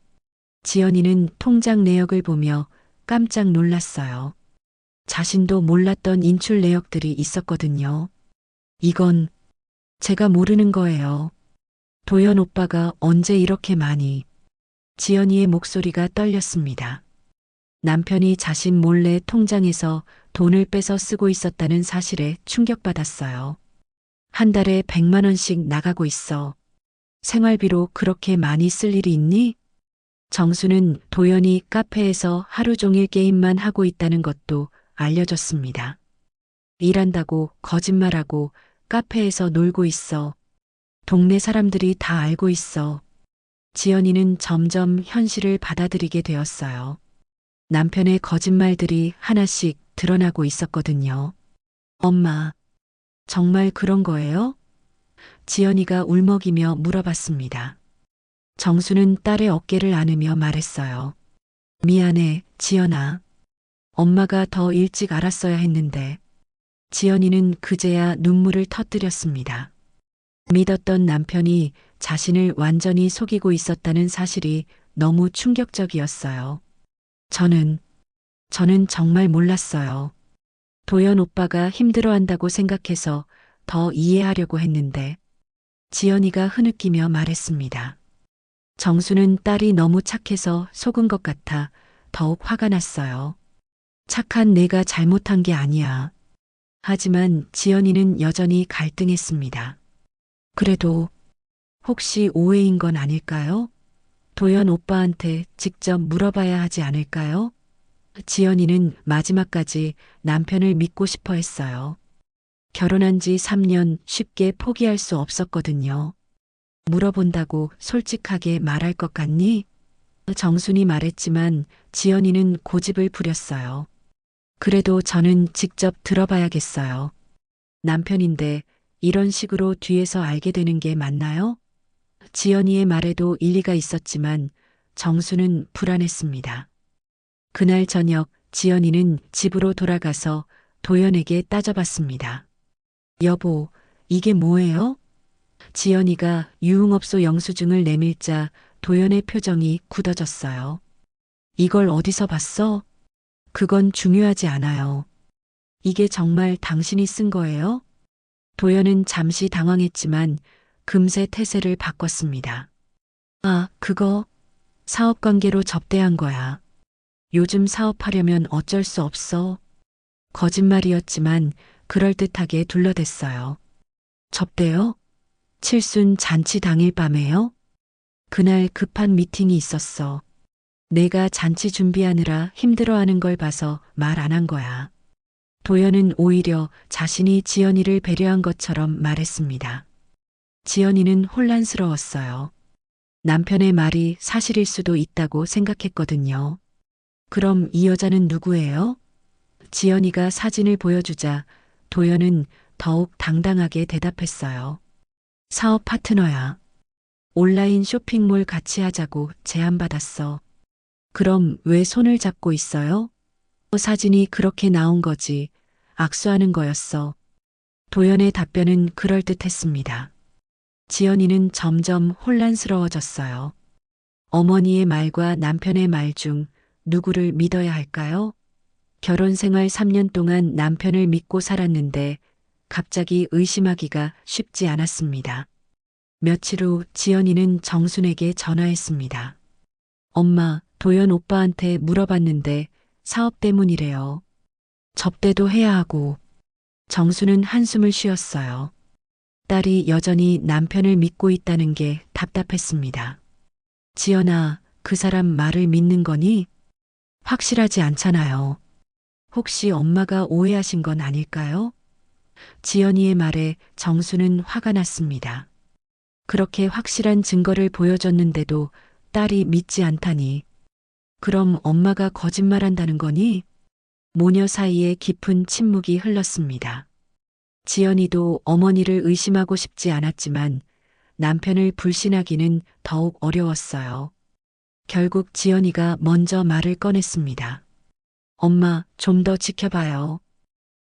지연이는 통장 내역을 보며 깜짝 놀랐어요. 자신도 몰랐던 인출 내역들이 있었거든요. 이건 제가 모르는 거예요. 도연 오빠가 언제 이렇게 많이. 지연이의 목소리가 떨렸습니다. 남편이 자신 몰래 통장에서 돈을 빼서 쓰고 있었다는 사실에 충격받았어요. 한 달에 100만 원씩 나가고 있어. 생활비로 그렇게 많이 쓸 일이 있니? 정수는 도연이 카페에서 하루 종일 게임만 하고 있다는 것도 알려줬습니다. 일한다고 거짓말하고 카페에서 놀고 있어. 동네 사람들이 다 알고 있어. 지연이는 점점 현실을 받아들이게 되었어요. 남편의 거짓말들이 하나씩 드러나고 있었거든요. 엄마, 정말 그런 거예요? 지연이가 울먹이며 물어봤습니다. 정수는 딸의 어깨를 안으며 말했어요. 미안해, 지연아. 엄마가 더 일찍 알았어야 했는데. 지연이는 그제야 눈물을 터뜨렸습니다. 믿었던 남편이 자신을 완전히 속이고 있었다는 사실이 너무 충격적이었어요. 저는 정말 몰랐어요. 도연 오빠가 힘들어한다고 생각해서 더 이해하려고 했는데. 지연이가 흐느끼며 말했습니다. 정수는 딸이 너무 착해서 속은 것 같아 더욱 화가 났어요. 착한 내가 잘못한 게 아니야. 하지만 지연이는 여전히 갈등했습니다. 그래도 혹시 오해인 건 아닐까요? 도연 오빠한테 직접 물어봐야 하지 않을까요? 지연이는 마지막까지 남편을 믿고 싶어 했어요. 결혼한 지 3년 쉽게 포기할 수 없었거든요. 물어본다고 솔직하게 말할 것 같니? 정순이 말했지만 지연이는 고집을 부렸어요. 그래도 저는 직접 들어봐야겠어요. 남편인데 이런 식으로 뒤에서 알게 되는 게 맞나요? 지연이의 말에도 일리가 있었지만 정수는 불안했습니다. 그날 저녁 지연이는 집으로 돌아가서 도연에게 따져봤습니다. 여보, 이게 뭐예요? 지연이가 유흥업소 영수증을 내밀자 도연의 표정이 굳어졌어요. 이걸 어디서 봤어? 그건 중요하지 않아요. 이게 정말 당신이 쓴 거예요? 도연은 잠시 당황했지만 금세 태세를 바꿨습니다. 아, 그거 사업관계로 접대한 거야. 요즘 사업하려면 어쩔 수 없어. 거짓말이었지만 그럴듯하게 둘러댔어요. 접대요? 칠순 잔치 당일 밤에요? 그날 급한 미팅이 있었어. 내가 잔치 준비하느라 힘들어하는 걸 봐서 말 안 한 거야. 도연은 오히려 자신이 지연이를 배려한 것처럼 말했습니다. 지연이는 혼란스러웠어요. 남편의 말이 사실일 수도 있다고 생각했거든요. 그럼 이 여자는 누구예요? 지연이가 사진을 보여주자 도연은 더욱 당당하게 대답했어요. 사업 파트너야. 온라인 쇼핑몰 같이 하자고 제안받았어. 그럼 왜 손을 잡고 있어요? 사진이 그렇게 나온 거지. 악수하는 거였어. 도연의 답변은 그럴듯했습니다. 지연이는 점점 혼란스러워졌어요. 어머니의 말과 남편의 말 중 누구를 믿어야 할까요? 결혼 생활 3년 동안 남편을 믿고 살았는데 갑자기 의심하기가 쉽지 않았습니다. 며칠 후 지연이는 정순에게 전화했습니다. 엄마, 도연 오빠한테 물어봤는데 사업 때문이래요. 접대도 해야 하고. 정수는 한숨을 쉬었어요. 딸이 여전히 남편을 믿고 있다는 게 답답했습니다. 지연아, 그 사람 말을 믿는 거니? 확실하지 않잖아요. 혹시 엄마가 오해하신 건 아닐까요? 지연이의 말에 정수는 화가 났습니다. 그렇게 확실한 증거를 보여줬는데도 딸이 믿지 않다니. 그럼 엄마가 거짓말한다는 거니? 모녀 사이에 깊은 침묵이 흘렀습니다. 지연이도 어머니를 의심하고 싶지 않았지만 남편을 불신하기는 더욱 어려웠어요. 결국 지연이가 먼저 말을 꺼냈습니다. 엄마, 좀 더 지켜봐요.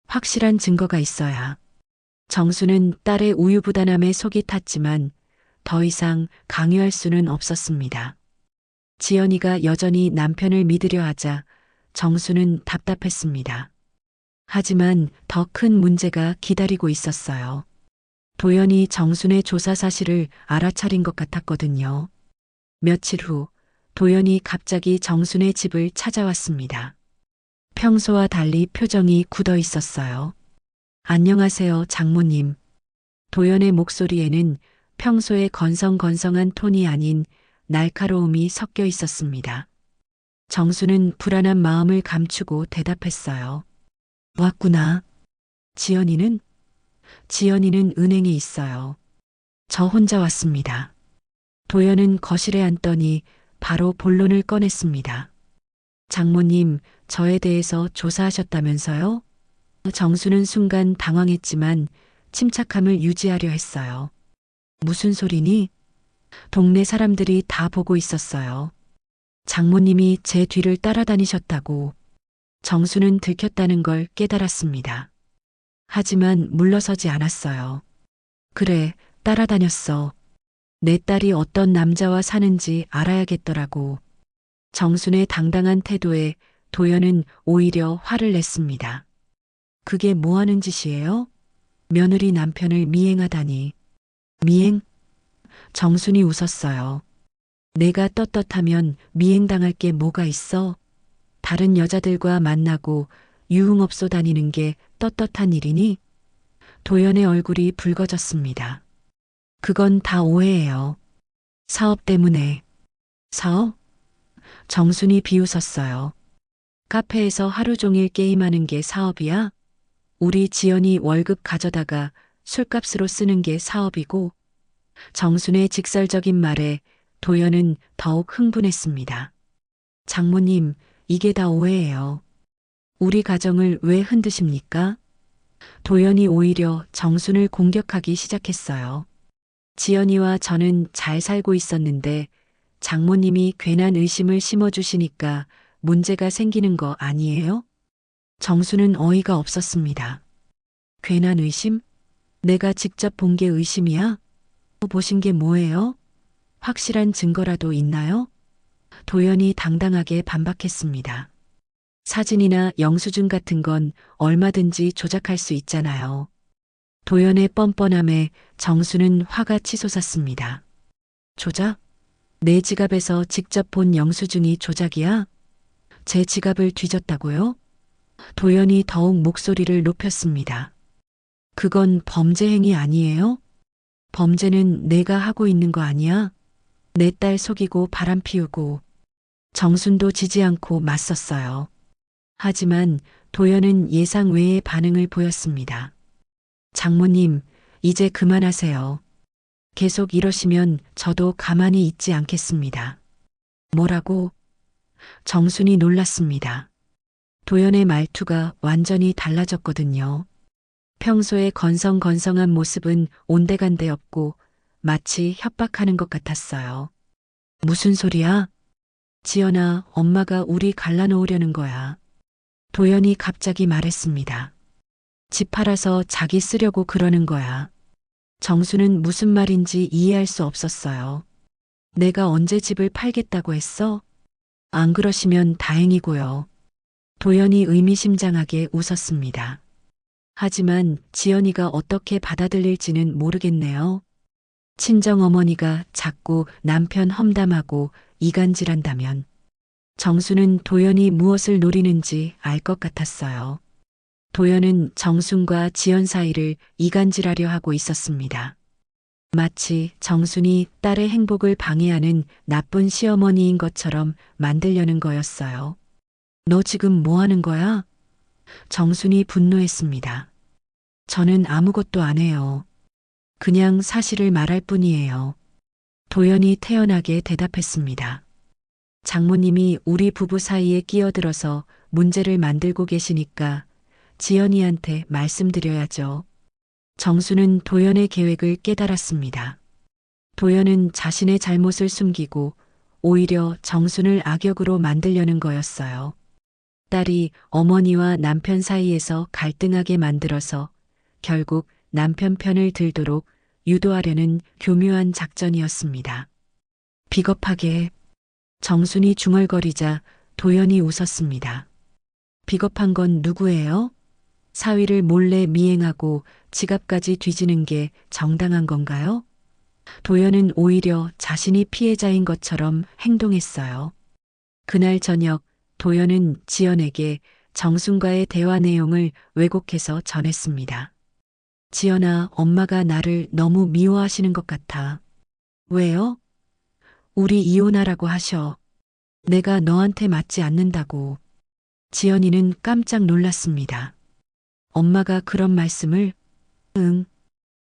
확실한 증거가 있어야. 정수는 딸의 우유부단함에 속이 탔지만 더 이상 강요할 수는 없었습니다. 지연이가 여전히 남편을 믿으려 하자 정수는 답답했습니다. 하지만 더 큰 문제가 기다리고 있었어요. 도연이 정순의 조사 사실을 알아차린 것 같았거든요. 며칠 후 도연이 갑자기 정순의 집을 찾아왔습니다. 평소와 달리 표정이 굳어 있었어요. 안녕하세요, 장모님. 도연의 목소리에는 평소의 건성건성한 톤이 아닌 날카로움이 섞여 있었습니다. 정수는 불안한 마음을 감추고 대답했어요. 왔구나. 지연이는? 지연이는 은행에 있어요. 저 혼자 왔습니다. 도연은 거실에 앉더니 바로 본론을 꺼냈습니다. 장모님, 저에 대해서 조사하셨다면서요? 정수는 순간 당황했지만 침착함을 유지하려 했어요. 무슨 소리니? 동네 사람들이 다 보고 있었어요. 장모님이 제 뒤를 따라다니셨다고. 정수는 들켰다는 걸 깨달았습니다. 하지만 물러서지 않았어요. 그래, 따라다녔어. 내 딸이 어떤 남자와 사는지 알아야겠더라고. 정순의 당당한 태도에 도연은 오히려 화를 냈습니다. 그게 뭐 하는 짓이에요? 며느리 남편을 미행하다니. 미행? 정순이 웃었어요. 내가 떳떳하면 미행당할 게 뭐가 있어? 다른 여자들과 만나고 유흥업소 다니는 게 떳떳한 일이니? 도연의 얼굴이 붉어졌습니다. 그건 다 오해예요. 사업 때문에. 사업? 정순이 비웃었어요. 카페에서 하루 종일 게임하는 게 사업이야? 우리 지연이 월급 가져다가 술값으로 쓰는 게 사업이고. 정순의 직설적인 말에 도연은 더욱 흥분했습니다. 장모님, 이게 다 오해예요. 우리 가정을 왜 흔드십니까? 도연이 오히려 정순을 공격하기 시작했어요. 지연이와 저는 잘 살고 있었는데 장모님이 괜한 의심을 심어주시니까 문제가 생기는 거 아니에요? 정수는 어이가 없었습니다. 괜한 의심? 내가 직접 본 게 의심이야? 보신 게 뭐예요? 확실한 증거라도 있나요? 도연이 당당하게 반박했습니다. 사진이나 영수증 같은 건 얼마든지 조작할 수 있잖아요. 도연의 뻔뻔함에 정수는 화가 치솟았습니다. 조작? 내 지갑에서 직접 본 영수증이 조작이야? 제 지갑을 뒤졌다고요? 도연이 더욱 목소리를 높였습니다. 그건 범죄 행위 아니에요? 범죄는 내가 하고 있는 거 아니야? 내 딸 속이고 바람 피우고. 정순도 지지 않고 맞섰어요. 하지만 도연은 예상 외의 반응을 보였습니다. 장모님, 이제 그만하세요. 계속 이러시면 저도 가만히 있지 않겠습니다. 뭐라고? 정순이 놀랐습니다. 도연의 말투가 완전히 달라졌거든요. 평소에 건성건성한 모습은 온데간데 없고 마치 협박하는 것 같았어요. 무슨 소리야? 지연아, 엄마가 우리 갈라놓으려는 거야. 도연이 갑자기 말했습니다. 집 팔아서 자기 쓰려고 그러는 거야. 정수는 무슨 말인지 이해할 수 없었어요. 내가 언제 집을 팔겠다고 했어? 안 그러시면 다행이고요. 도연이 의미심장하게 웃었습니다. 하지만 지연이가 어떻게 받아들일지는 모르겠네요. 친정어머니가 자꾸 남편 험담하고 이간질한다면 정수는 도연이 무엇을 노리는지 알 것 같았어요. 도연은 정순과 지연 사이를 이간질하려 하고 있었습니다. 마치 정순이 딸의 행복을 방해하는 나쁜 시어머니인 것처럼 만들려는 거였어요. 너 지금 뭐 하는 거야? 정순이 분노했습니다. 저는 아무것도 안 해요. 그냥 사실을 말할 뿐이에요. 도연이 태연하게 대답했습니다. 장모님이 우리 부부 사이에 끼어들어서 문제를 만들고 계시니까 지연이한테 말씀드려야죠. 정수는 도연의 계획을 깨달았습니다. 도연은 자신의 잘못을 숨기고 오히려 정순을 악역으로 만들려는 거였어요. 딸이 어머니와 남편 사이에서 갈등하게 만들어서 결국 남편 편을 들도록 유도하려는 교묘한 작전이었습니다. 비겁하게. 정순이 중얼거리자 도연이 웃었습니다. 비겁한 건 누구예요? 사위를 몰래 미행하고 지갑까지 뒤지는 게 정당한 건가요? 도연은 오히려 자신이 피해자인 것처럼 행동했어요. 그날 저녁 도연은 지연에게 정순과의 대화 내용을 왜곡해서 전했습니다. 지연아, 엄마가 나를 너무 미워하시는 것 같아. 왜요? 우리 이혼하라고 하셔. 내가 너한테 맞지 않는다고. 지연이는 깜짝 놀랐습니다. 엄마가 그런 말씀을? 응.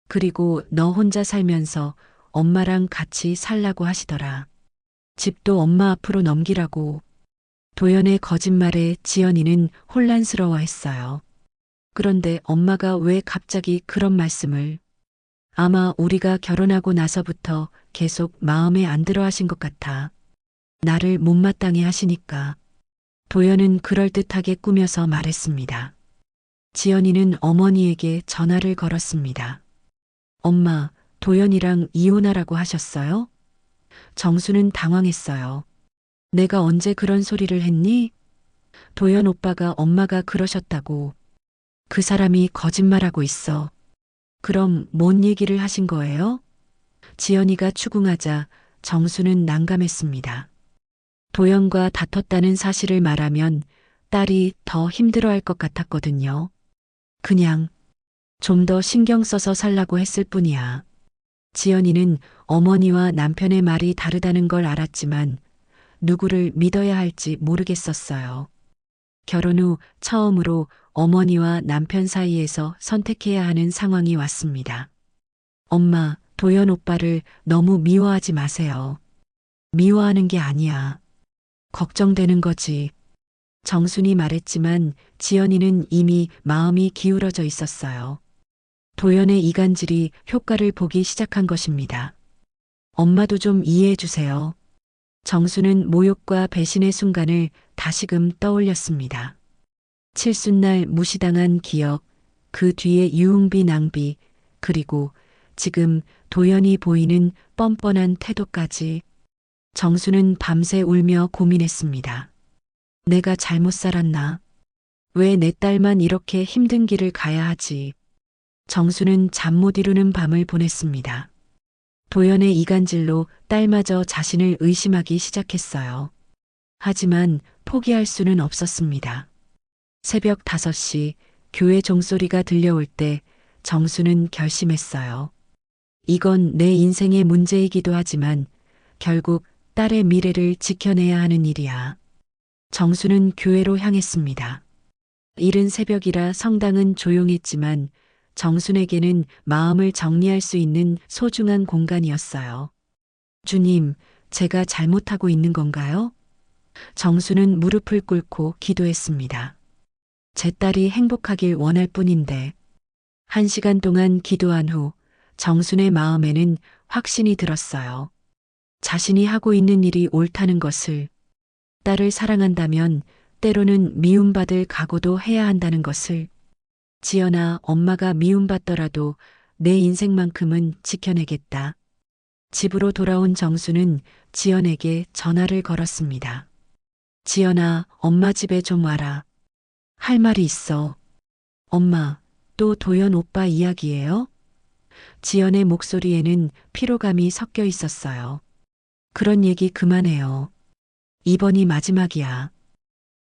그리고 너 혼자 살면서 엄마랑 같이 살라고 하시더라. 집도 엄마 앞으로 넘기라고. 도연의 거짓말에 지연이는 혼란스러워했어요. 그런데 엄마가 왜 갑자기 그런 말씀을? 아마 우리가 결혼하고 나서부터 계속 마음에 안 들어 하신 것 같아. 나를 못마땅해 하시니까. 도연은 그럴듯하게 꾸며서 말했습니다. 지연이는 어머니에게 전화를 걸었습니다. 엄마, 도연이랑 이혼하라고 하셨어요? 정수는 당황했어요. 내가 언제 그런 소리를 했니? 도연 오빠가 엄마가 그러셨다고. 그 사람이 거짓말하고 있어. 그럼 뭔 얘기를 하신 거예요? 지연이가 추궁하자 정수는 난감했습니다. 도연과 다퉜다는 사실을 말하면 딸이 더 힘들어할 것 같았거든요. 그냥 좀 더 신경 써서 살라고 했을 뿐이야. 지연이는 어머니와 남편의 말이 다르다는 걸 알았지만 누구를 믿어야 할지 모르겠었어요. 결혼 후 처음으로 어머니와 남편 사이에서 선택해야 하는 상황이 왔습니다. 엄마, 도연 오빠를 너무 미워하지 마세요. 미워하는 게 아니야. 걱정되는 거지. 정순이 말했지만 지연이는 이미 마음이 기울어져 있었어요. 도연의 이간질이 효과를 보기 시작한 것입니다. 엄마도 좀 이해해 주세요. 정수는 모욕과 배신의 순간을 다시금 떠올렸습니다. 칠순날 무시당한 기억, 그 뒤에 유흥비 낭비, 그리고 지금 도연이 보이는 뻔뻔한 태도까지. 정수는 밤새 울며 고민했습니다. 내가 잘못 살았나? 왜 내 딸만 이렇게 힘든 길을 가야 하지? 정수는 잠 못 이루는 밤을 보냈습니다. 도연의 이간질로 딸마저 자신을 의심하기 시작했어요. 하지만 포기할 수는 없었습니다. 새벽 5시 교회 종소리가 들려올 때 정수는 결심했어요. 이건 내 인생의 문제이기도 하지만 결국 딸의 미래를 지켜내야 하는 일이야. 정수는 교회로 향했습니다. 이른 새벽이라 성당은 조용했지만 정순에게는 마음을 정리할 수 있는 소중한 공간이었어요. 주님, 제가 잘못하고 있는 건가요? 정수는 무릎을 꿇고 기도했습니다. 제 딸이 행복하길 원할 뿐인데. 1시간 동안 기도한 후 정순의 마음에는 확신이 들었어요. 자신이 하고 있는 일이 옳다는 것을, 딸을 사랑한다면 때로는 미움받을 각오도 해야 한다는 것을. 지연아, 엄마가 미움받더라도 내 인생만큼은 지켜내겠다. 집으로 돌아온 정수는 지연에게 전화를 걸었습니다. 지연아, 엄마 집에 좀 와라. 할 말이 있어. 엄마, 또 도연 오빠 이야기예요? 지연의 목소리에는 피로감이 섞여 있었어요. 그런 얘기 그만해요. 이번이 마지막이야.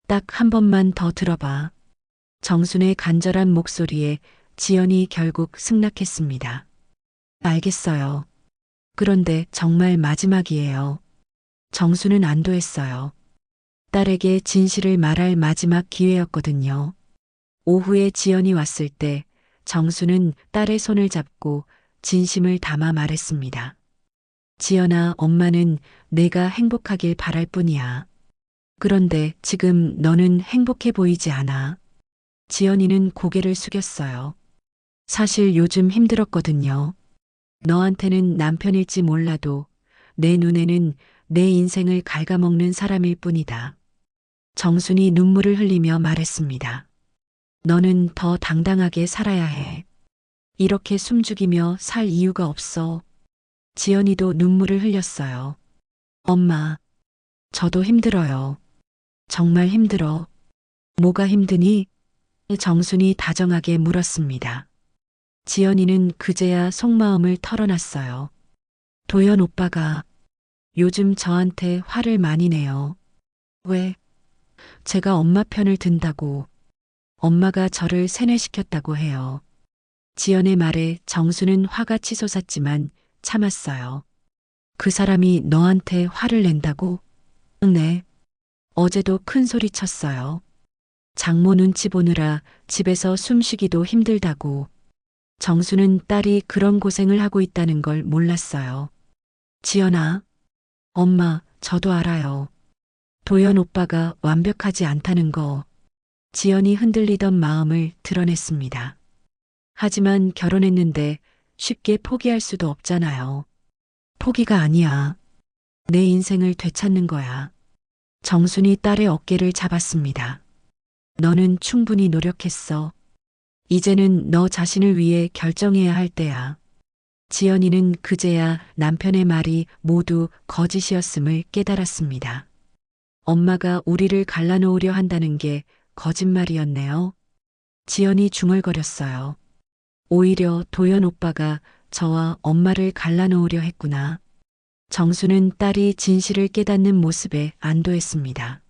딱 한 번만 더 들어봐. 정순의 간절한 목소리에 지연이 결국 승낙했습니다. 알겠어요. 그런데 정말 마지막이에요. 정수는 안도했어요. 딸에게 진실을 말할 마지막 기회였거든요. 오후에 지연이 왔을 때 정수는 딸의 손을 잡고 진심을 담아 말했습니다. 지연아, 엄마는 내가 행복하길 바랄 뿐이야. 그런데 지금 너는 행복해 보이지 않아. 지연이는 고개를 숙였어요. 사실 요즘 힘들었거든요. 너한테는 남편일지 몰라도 내 눈에는 내 인생을 갉아먹는 사람일 뿐이다. 정순이 눈물을 흘리며 말했습니다. 너는 더 당당하게 살아야 해. 이렇게 숨죽이며 살 이유가 없어. 지연이도 눈물을 흘렸어요. 엄마, 저도 힘들어요. 정말 힘들어. 뭐가 힘드니? 정순이 다정하게 물었습니다. 지연이는 그제야 속마음을 털어놨어요. 도연 오빠가 요즘 저한테 화를 많이 내요. 왜? 제가 엄마 편을 든다고, 엄마가 저를 세뇌시켰다고 해요. 지연의 말에 정수는 화가 치솟았지만 참았어요. 그 사람이 너한테 화를 낸다고? 네. 어제도 큰 소리 쳤어요. 장모 눈치 보느라 집에서 숨쉬기도 힘들다고. 정수는 딸이 그런 고생을 하고 있다는 걸 몰랐어요. 지연아, 엄마, 저도 알아요. 도연 오빠가 완벽하지 않다는 거. 지연이 흔들리던 마음을 드러냈습니다. 하지만 결혼했는데 쉽게 포기할 수도 없잖아요. 포기가 아니야. 내 인생을 되찾는 거야. 정순이 딸의 어깨를 잡았습니다. 너는 충분히 노력했어. 이제는 너 자신을 위해 결정해야 할 때야. 지연이는 그제야 남편의 말이 모두 거짓이었음을 깨달았습니다. 엄마가 우리를 갈라놓으려 한다는 게 거짓말이었네요. 지연이 중얼거렸어요. 오히려 도연 오빠가 저와 엄마를 갈라놓으려 했구나. 정수는 딸이 진실을 깨닫는 모습에 안도했습니다.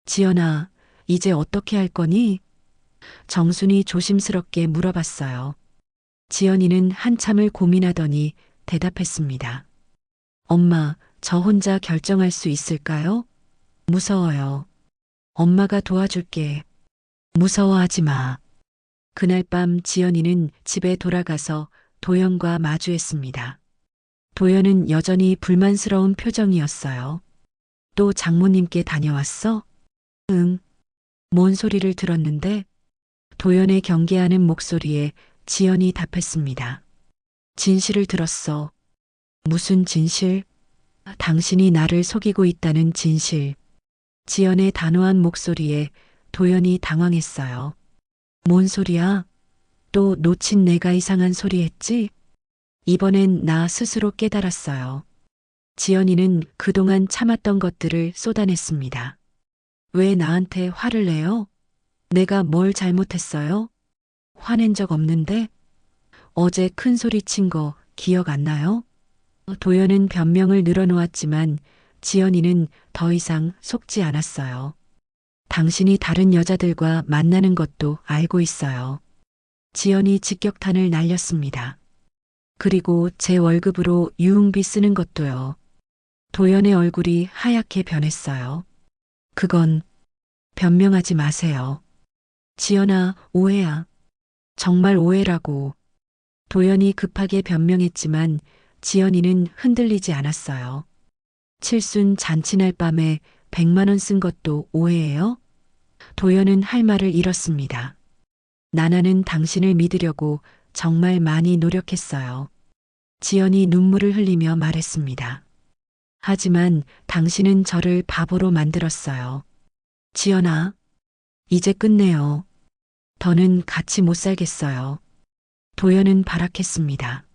지연아, 이제 어떻게 할 거니? 정순이 조심스럽게 물어봤어요. 지연이는 한참을 고민하더니 대답했습니다. 엄마, 저 혼자 결정할 수 있을까요? 무서워요. 엄마가 도와줄게. 무서워하지 마. 그날 밤 지연이는 집에 돌아가서 도연과 마주했습니다. 도연은 여전히 불만스러운 표정이었어요. 또 장모님께 다녀왔어? 응. 뭔 소리를 들었는데 도연의 경계하는 목소리에 지연이 답했습니다. 진실을 들었어. 무슨 진실? 당신이 나를 속이고 있다는 진실. 지연의 단호한 목소리에 도연이 당황했어요. 뭔 소리야? 또 놓친 내가 이상한 소리 했지? 이번엔 나 스스로 깨달았어요. 지연이는 그동안 참았던 것들을 쏟아냈습니다. 왜 나한테 화를 내요? 내가 뭘 잘못했어요? 화낸 적 없는데? 어제 큰 소리 친 거 기억 안 나요? 도연은 변명을 늘어놓았지만 지연이는 더 이상 속지 않았어요. 당신이 다른 여자들과 만나는 것도 알고 있어요. 지연이 직격탄을 날렸습니다. 그리고 제 월급으로 유흥비 쓰는 것도요. 도연의 얼굴이 하얗게 변했어요. 그건 변명하지 마세요. 지연아, 오해야. 정말 오해라고. 도연이 급하게 변명했지만 지연이는 흔들리지 않았어요. 칠순 잔치날 밤에 100만 원 쓴 것도 오해예요? 도연은 할 말을 잃었습니다. 나나는 당신을 믿으려고 정말 많이 노력했어요. 지연이 눈물을 흘리며 말했습니다. 하지만 당신은 저를 바보로 만들었어요. 지연아, 이제 끝내요. 더는 같이 못 살겠어요. 도연은 발악했습니다.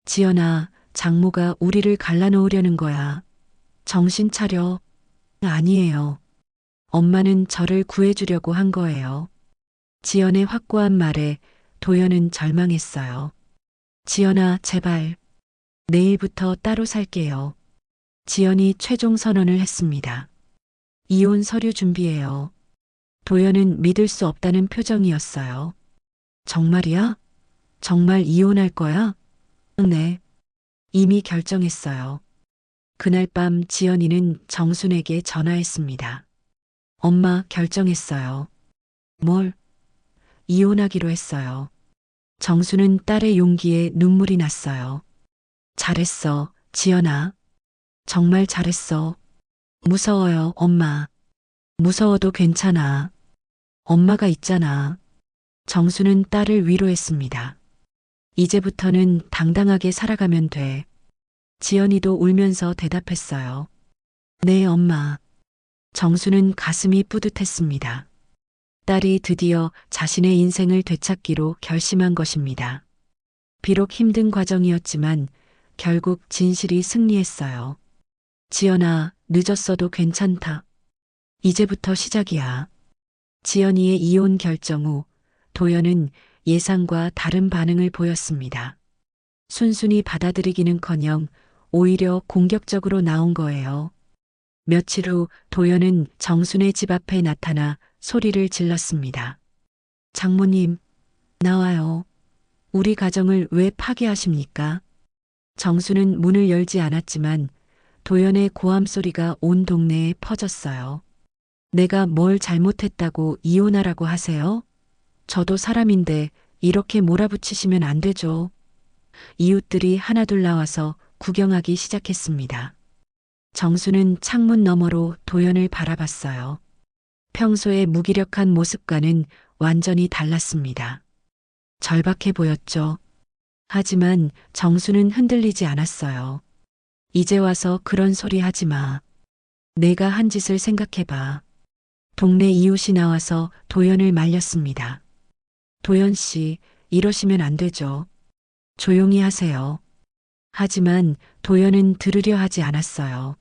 지연아, 장모가 우리를 갈라놓으려는 거야. 정신 차려. 아니에요. 엄마는 저를 구해주려고 한 거예요. 지연의 확고한 말에 도연은 절망했어요. 지연아, 제발. 내일부터 따로 살게요. 지연이 최종 선언을 했습니다. 이혼 서류 준비해요. 도연은 믿을 수 없다는 표정이었어요. 정말이야? 정말 이혼할 거야? 네. 이미 결정했어요. 그날 밤 지연이는 정순에게 전화했습니다. 엄마, 결정했어요. 뭘? 이혼하기로 했어요. 정수는 딸의 용기에 눈물이 났어요. 잘했어, 지연아. 정말 잘했어. 무서워요, 엄마. 무서워도 괜찮아. 엄마가 있잖아. 정수는 딸을 위로했습니다. 이제부터는 당당하게 살아가면 돼. 지연이도 울면서 대답했어요. 네, 엄마. 정수는 가슴이 뿌듯했습니다. 딸이 드디어 자신의 인생을 되찾기로 결심한 것입니다. 비록 힘든 과정이었지만 결국 진실이 승리했어요. 지연아, 늦었어도 괜찮다. 이제부터 시작이야. 지연이의 이혼 결정 후 도연은 예상과 다른 반응을 보였습니다. 순순히 받아들이기는커녕 오히려 공격적으로 나온 거예요. 며칠 후 도연은 정순의 집 앞에 나타나 소리를 질렀습니다. 장모님, 나와요. 우리 가정을 왜 파괴하십니까? 정수는 문을 열지 않았지만 도연의 고함 소리가 온 동네에 퍼졌어요. 내가 뭘 잘못했다고 이혼하라고 하세요? 저도 사람인데 이렇게 몰아붙이시면 안 되죠. 이웃들이 하나둘 나와서 구경하기 시작했습니다. 정수는 창문 너머로 도연을 바라봤어요. 평소의 무기력한 모습과는 완전히 달랐습니다. 절박해 보였죠. 하지만 정수는 흔들리지 않았어요. 이제 와서 그런 소리 하지 마. 내가 한 짓을 생각해봐. 동네 이웃이 나와서 도연을 말렸습니다. 도연 씨, 이러시면 안 되죠. 조용히 하세요. 하지만 도연은 들으려 하지 않았어요.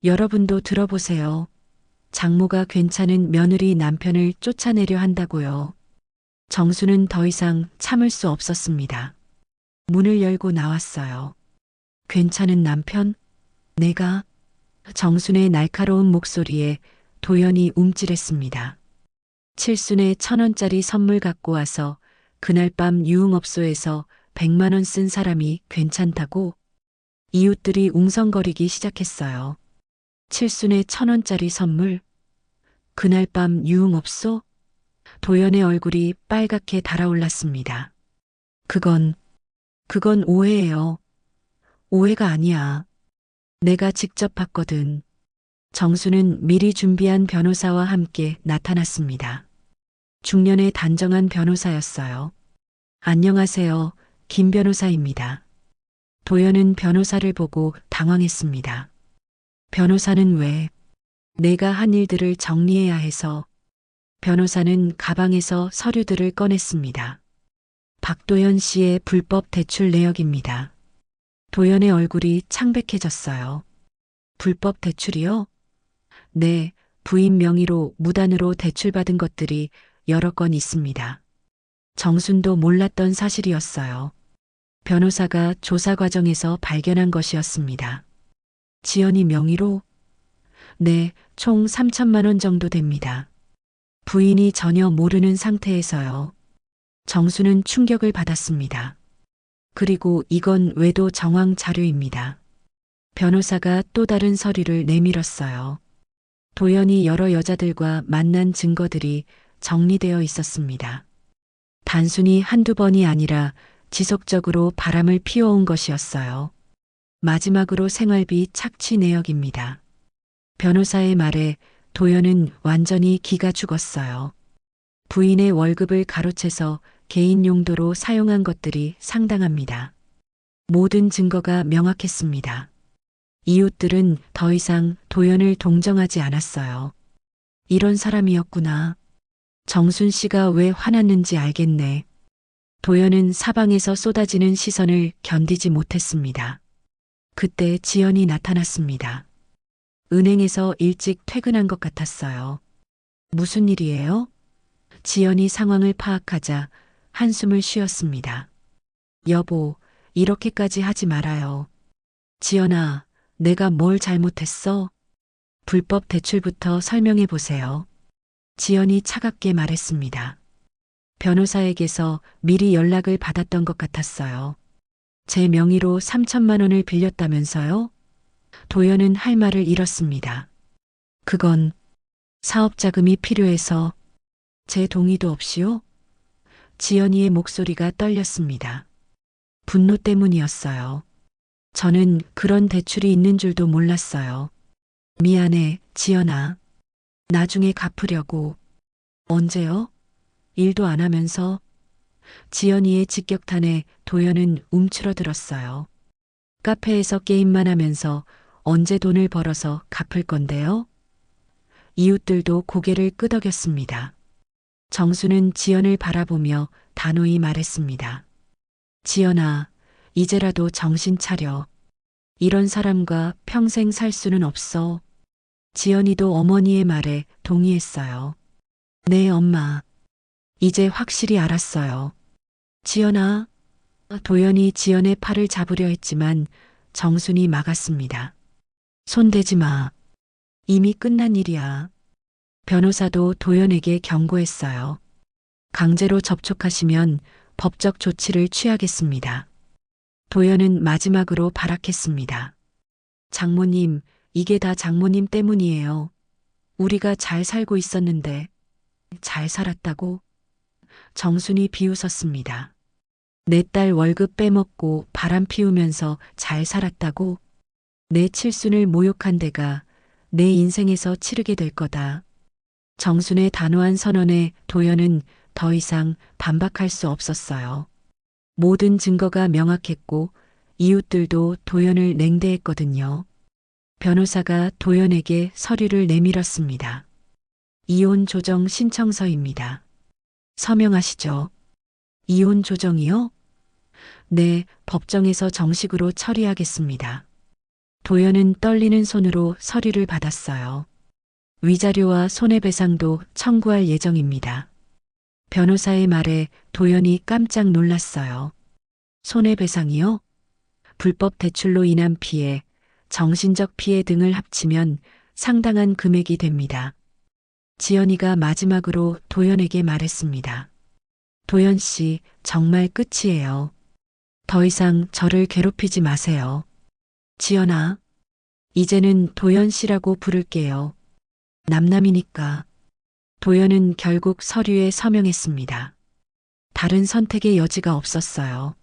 여러분도 들어보세요. 장모가 괜찮은 며느리 남편을 쫓아내려 한다고요. 정수는 더 이상 참을 수 없었습니다. 문을 열고 나왔어요. 괜찮은 남편? 내가? 정순의 날카로운 목소리에 도연이 움찔했습니다. 칠순에 1,000원짜리 선물 갖고 와서 그날 밤 유흥업소에서 100만 원 쓴 사람이 괜찮다고? 이웃들이 웅성거리기 시작했어요. 칠순에 1,000원짜리 선물? 그날 밤 유흥업소? 도연의 얼굴이 빨갛게 달아올랐습니다. 그건 오해예요. 오해가 아니야. 내가 직접 봤거든. 정수는 미리 준비한 변호사와 함께 나타났습니다. 중년의 단정한 변호사였어요. 안녕하세요. 김 변호사입니다. 도연은 변호사를 보고 당황했습니다. 변호사는 왜? 내가 한 일들을 정리해야 해서. 변호사는 가방에서 서류들을 꺼냈습니다. 박도연 씨의 불법 대출 내역입니다. 도연의 얼굴이 창백해졌어요. 불법 대출이요? 네, 부인 명의로 무단으로 대출받은 것들이 여러 건 있습니다. 정순도 몰랐던 사실이었어요. 변호사가 조사 과정에서 발견한 것이었습니다. 지연이 명의로? 네, 총 3천만 원 정도 됩니다. 부인이 전혀 모르는 상태에서요. 정수는 충격을 받았습니다. 그리고 이건 외도 정황 자료입니다. 변호사가 또 다른 서류를 내밀었어요. 도연이 여러 여자들과 만난 증거들이 정리되어 있었습니다. 단순히 한두 번이 아니라 지속적으로 바람을 피워온 것이었어요. 마지막으로 생활비 착취 내역입니다. 변호사의 말에 도연은 완전히 기가 죽었어요. 부인의 월급을 가로채서 개인 용도로 사용한 것들이 상당합니다. 모든 증거가 명확했습니다. 이웃들은 더 이상 도연을 동정하지 않았어요. 이런 사람이었구나. 정순 씨가 왜 화났는지 알겠네. 도연은 사방에서 쏟아지는 시선을 견디지 못했습니다. 그때 지연이 나타났습니다. 은행에서 일찍 퇴근한 것 같았어요. 무슨 일이에요? 지연이 상황을 파악하자 한숨을 쉬었습니다. 여보, 이렇게까지 하지 말아요. 지연아, 내가 뭘 잘못했어? 불법 대출부터 설명해 보세요. 지연이 차갑게 말했습니다. 변호사에게서 미리 연락을 받았던 것 같았어요. 제 명의로 3천만 원을 빌렸다면서요? 도연은 할 말을 잃었습니다. 그건 사업 자금이 필요해서. 제 동의도 없이요? 지연이의 목소리가 떨렸습니다. 분노 때문이었어요. 저는 그런 대출이 있는 줄도 몰랐어요. 미안해, 지연아. 나중에 갚으려고. 언제요? 일도 안 하면서. 지연이의 직격탄에 도연은 움츠러들었어요. 카페에서 게임만 하면서 언제 돈을 벌어서 갚을 건데요? 이웃들도 고개를 끄덕였습니다. 정수는 지연을 바라보며 단호히 말했습니다. 지연아, 이제라도 정신 차려. 이런 사람과 평생 살 수는 없어. 지연이도 어머니의 말에 동의했어요. 네, 엄마. 이제 확실히 알았어요. 지연아. 도연이 지연의 팔을 잡으려 했지만 정순이 막았습니다. 손대지 마. 이미 끝난 일이야. 변호사도 도연에게 경고했어요. 강제로 접촉하시면 법적 조치를 취하겠습니다. 도연은 마지막으로 발악했습니다. 장모님, 이게 다 장모님 때문이에요. 우리가 잘 살고 있었는데. 잘 살았다고? 정순이 비웃었습니다. 내 딸 월급 빼먹고 바람 피우면서 잘 살았다고? 내 칠순을 모욕한 데가 내 인생에서 치르게 될 거다. 정순의 단호한 선언에 도연은 더 이상 반박할 수 없었어요. 모든 증거가 명확했고 이웃들도 도연을 냉대했거든요. 변호사가 도연에게 서류를 내밀었습니다. 이혼 조정 신청서입니다. 서명하시죠. 이혼 조정이요? 네, 법정에서 정식으로 처리하겠습니다. 도연은 떨리는 손으로 서류를 받았어요. 위자료와 손해배상도 청구할 예정입니다. 변호사의 말에 도연이 깜짝 놀랐어요. 손해배상이요? 불법 대출로 인한 피해, 정신적 피해 등을 합치면 상당한 금액이 됩니다. 지연이가 마지막으로 도연에게 말했습니다. 도연 씨, 정말 끝이에요. 더 이상 저를 괴롭히지 마세요. 지연아, 이제는 도연 씨라고 부를게요. 남남이니까. 도연은 결국 서류에 서명했습니다. 다른 선택의 여지가 없었어요.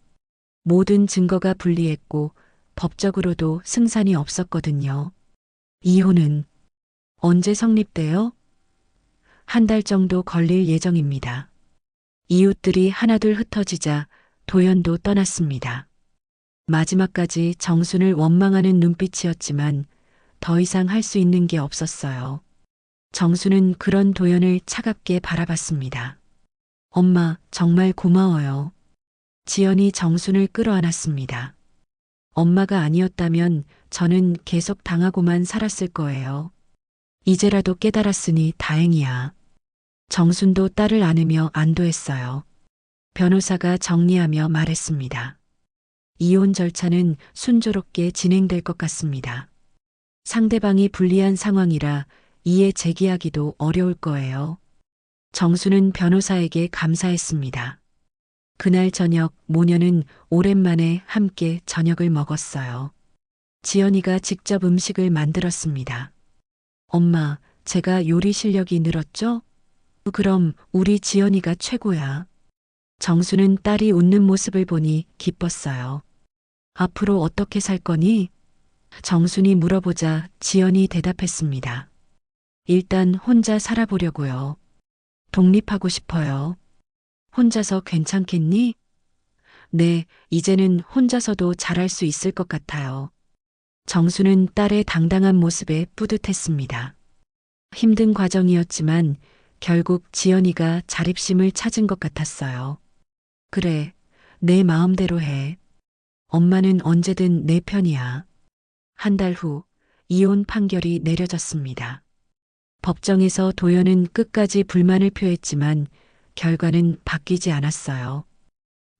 모든 증거가 불리했고 법적으로도 승산이 없었거든요. 이혼은 언제 성립돼요? 한 달 정도 걸릴 예정입니다. 이웃들이 하나둘 흩어지자 도연도 떠났습니다. 마지막까지 정순을 원망하는 눈빛이었지만 더 이상 할 수 있는 게 없었어요. 정순은 그런 도연을 차갑게 바라봤습니다. 엄마, 정말 고마워요. 지연이 정순을 끌어안았습니다. 엄마가 아니었다면 저는 계속 당하고만 살았을 거예요. 이제라도 깨달았으니 다행이야. 정순도 딸을 안으며 안도했어요. 변호사가 정리하며 말했습니다. 이혼 절차는 순조롭게 진행될 것 같습니다. 상대방이 불리한 상황이라 이에 제기하기도 어려울 거예요. 정수는 변호사에게 감사했습니다. 그날 저녁 모녀는 오랜만에 함께 저녁을 먹었어요. 지연이가 직접 음식을 만들었습니다. 엄마, 제가 요리 실력이 늘었죠? 그럼 우리 지연이가 최고야. 정수는 딸이 웃는 모습을 보니 기뻤어요. 앞으로 어떻게 살 거니? 정순이 물어보자 지연이 대답했습니다. 일단 혼자 살아보려고요. 독립하고 싶어요. 혼자서 괜찮겠니? 네, 이제는 혼자서도 잘할 수 있을 것 같아요. 정수는 딸의 당당한 모습에 뿌듯했습니다. 힘든 과정이었지만 결국 지연이가 자립심을 찾은 것 같았어요. 그래, 내 마음대로 해. 엄마는 언제든 내 편이야. 한 달 후 이혼 판결이 내려졌습니다. 법정에서 도연은 끝까지 불만을 표했지만 결과는 바뀌지 않았어요.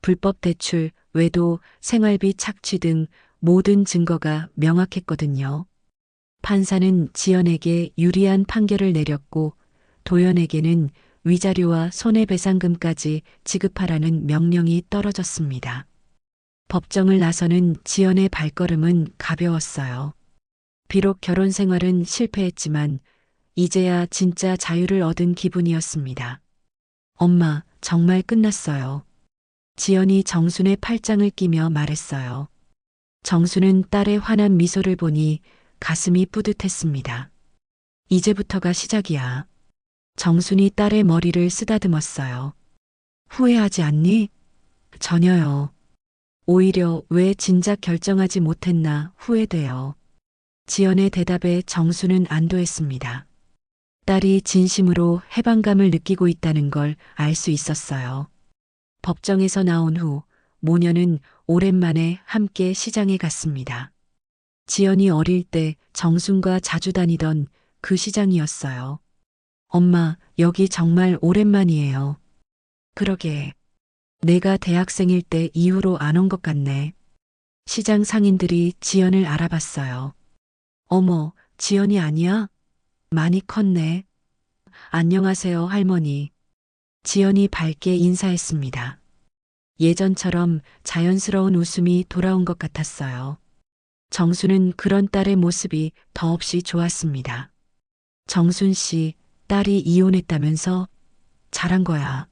불법 대출, 외도, 생활비 착취 등 모든 증거가 명확했거든요. 판사는 지연에게 유리한 판결을 내렸고 도연에게는 위자료와 손해배상금까지 지급하라는 명령이 떨어졌습니다. 법정을 나서는 지연의 발걸음은 가벼웠어요. 비록 결혼 생활은 실패했지만 이제야 진짜 자유를 얻은 기분이었습니다. 엄마, 정말 끝났어요. 지연이 정순의 팔짱을 끼며 말했어요. 정순은 딸의 환한 미소를 보니 가슴이 뿌듯했습니다. 이제부터가 시작이야. 정순이 딸의 머리를 쓰다듬었어요. 후회하지 않니? 전혀요. 오히려 왜 진작 결정하지 못했나 후회돼요. 지연의 대답에 정수는 안도했습니다. 딸이 진심으로 해방감을 느끼고 있다는 걸 알 수 있었어요. 법정에서 나온 후 모녀는 오랜만에 함께 시장에 갔습니다. 지연이 어릴 때 정순과 자주 다니던 그 시장이었어요. 엄마, 여기 정말 오랜만이에요. 그러게. 내가 대학생일 때 이후로 안 온 것 같네. 시장 상인들이 지연을 알아봤어요. 어머, 지연이 아니야? 많이 컸네. 안녕하세요, 할머니. 지연이 밝게 인사했습니다. 예전처럼 자연스러운 웃음이 돌아온 것 같았어요. 정순은 그런 딸의 모습이 더없이 좋았습니다. 정순 씨, 딸이 이혼했다면서? 잘한 거야.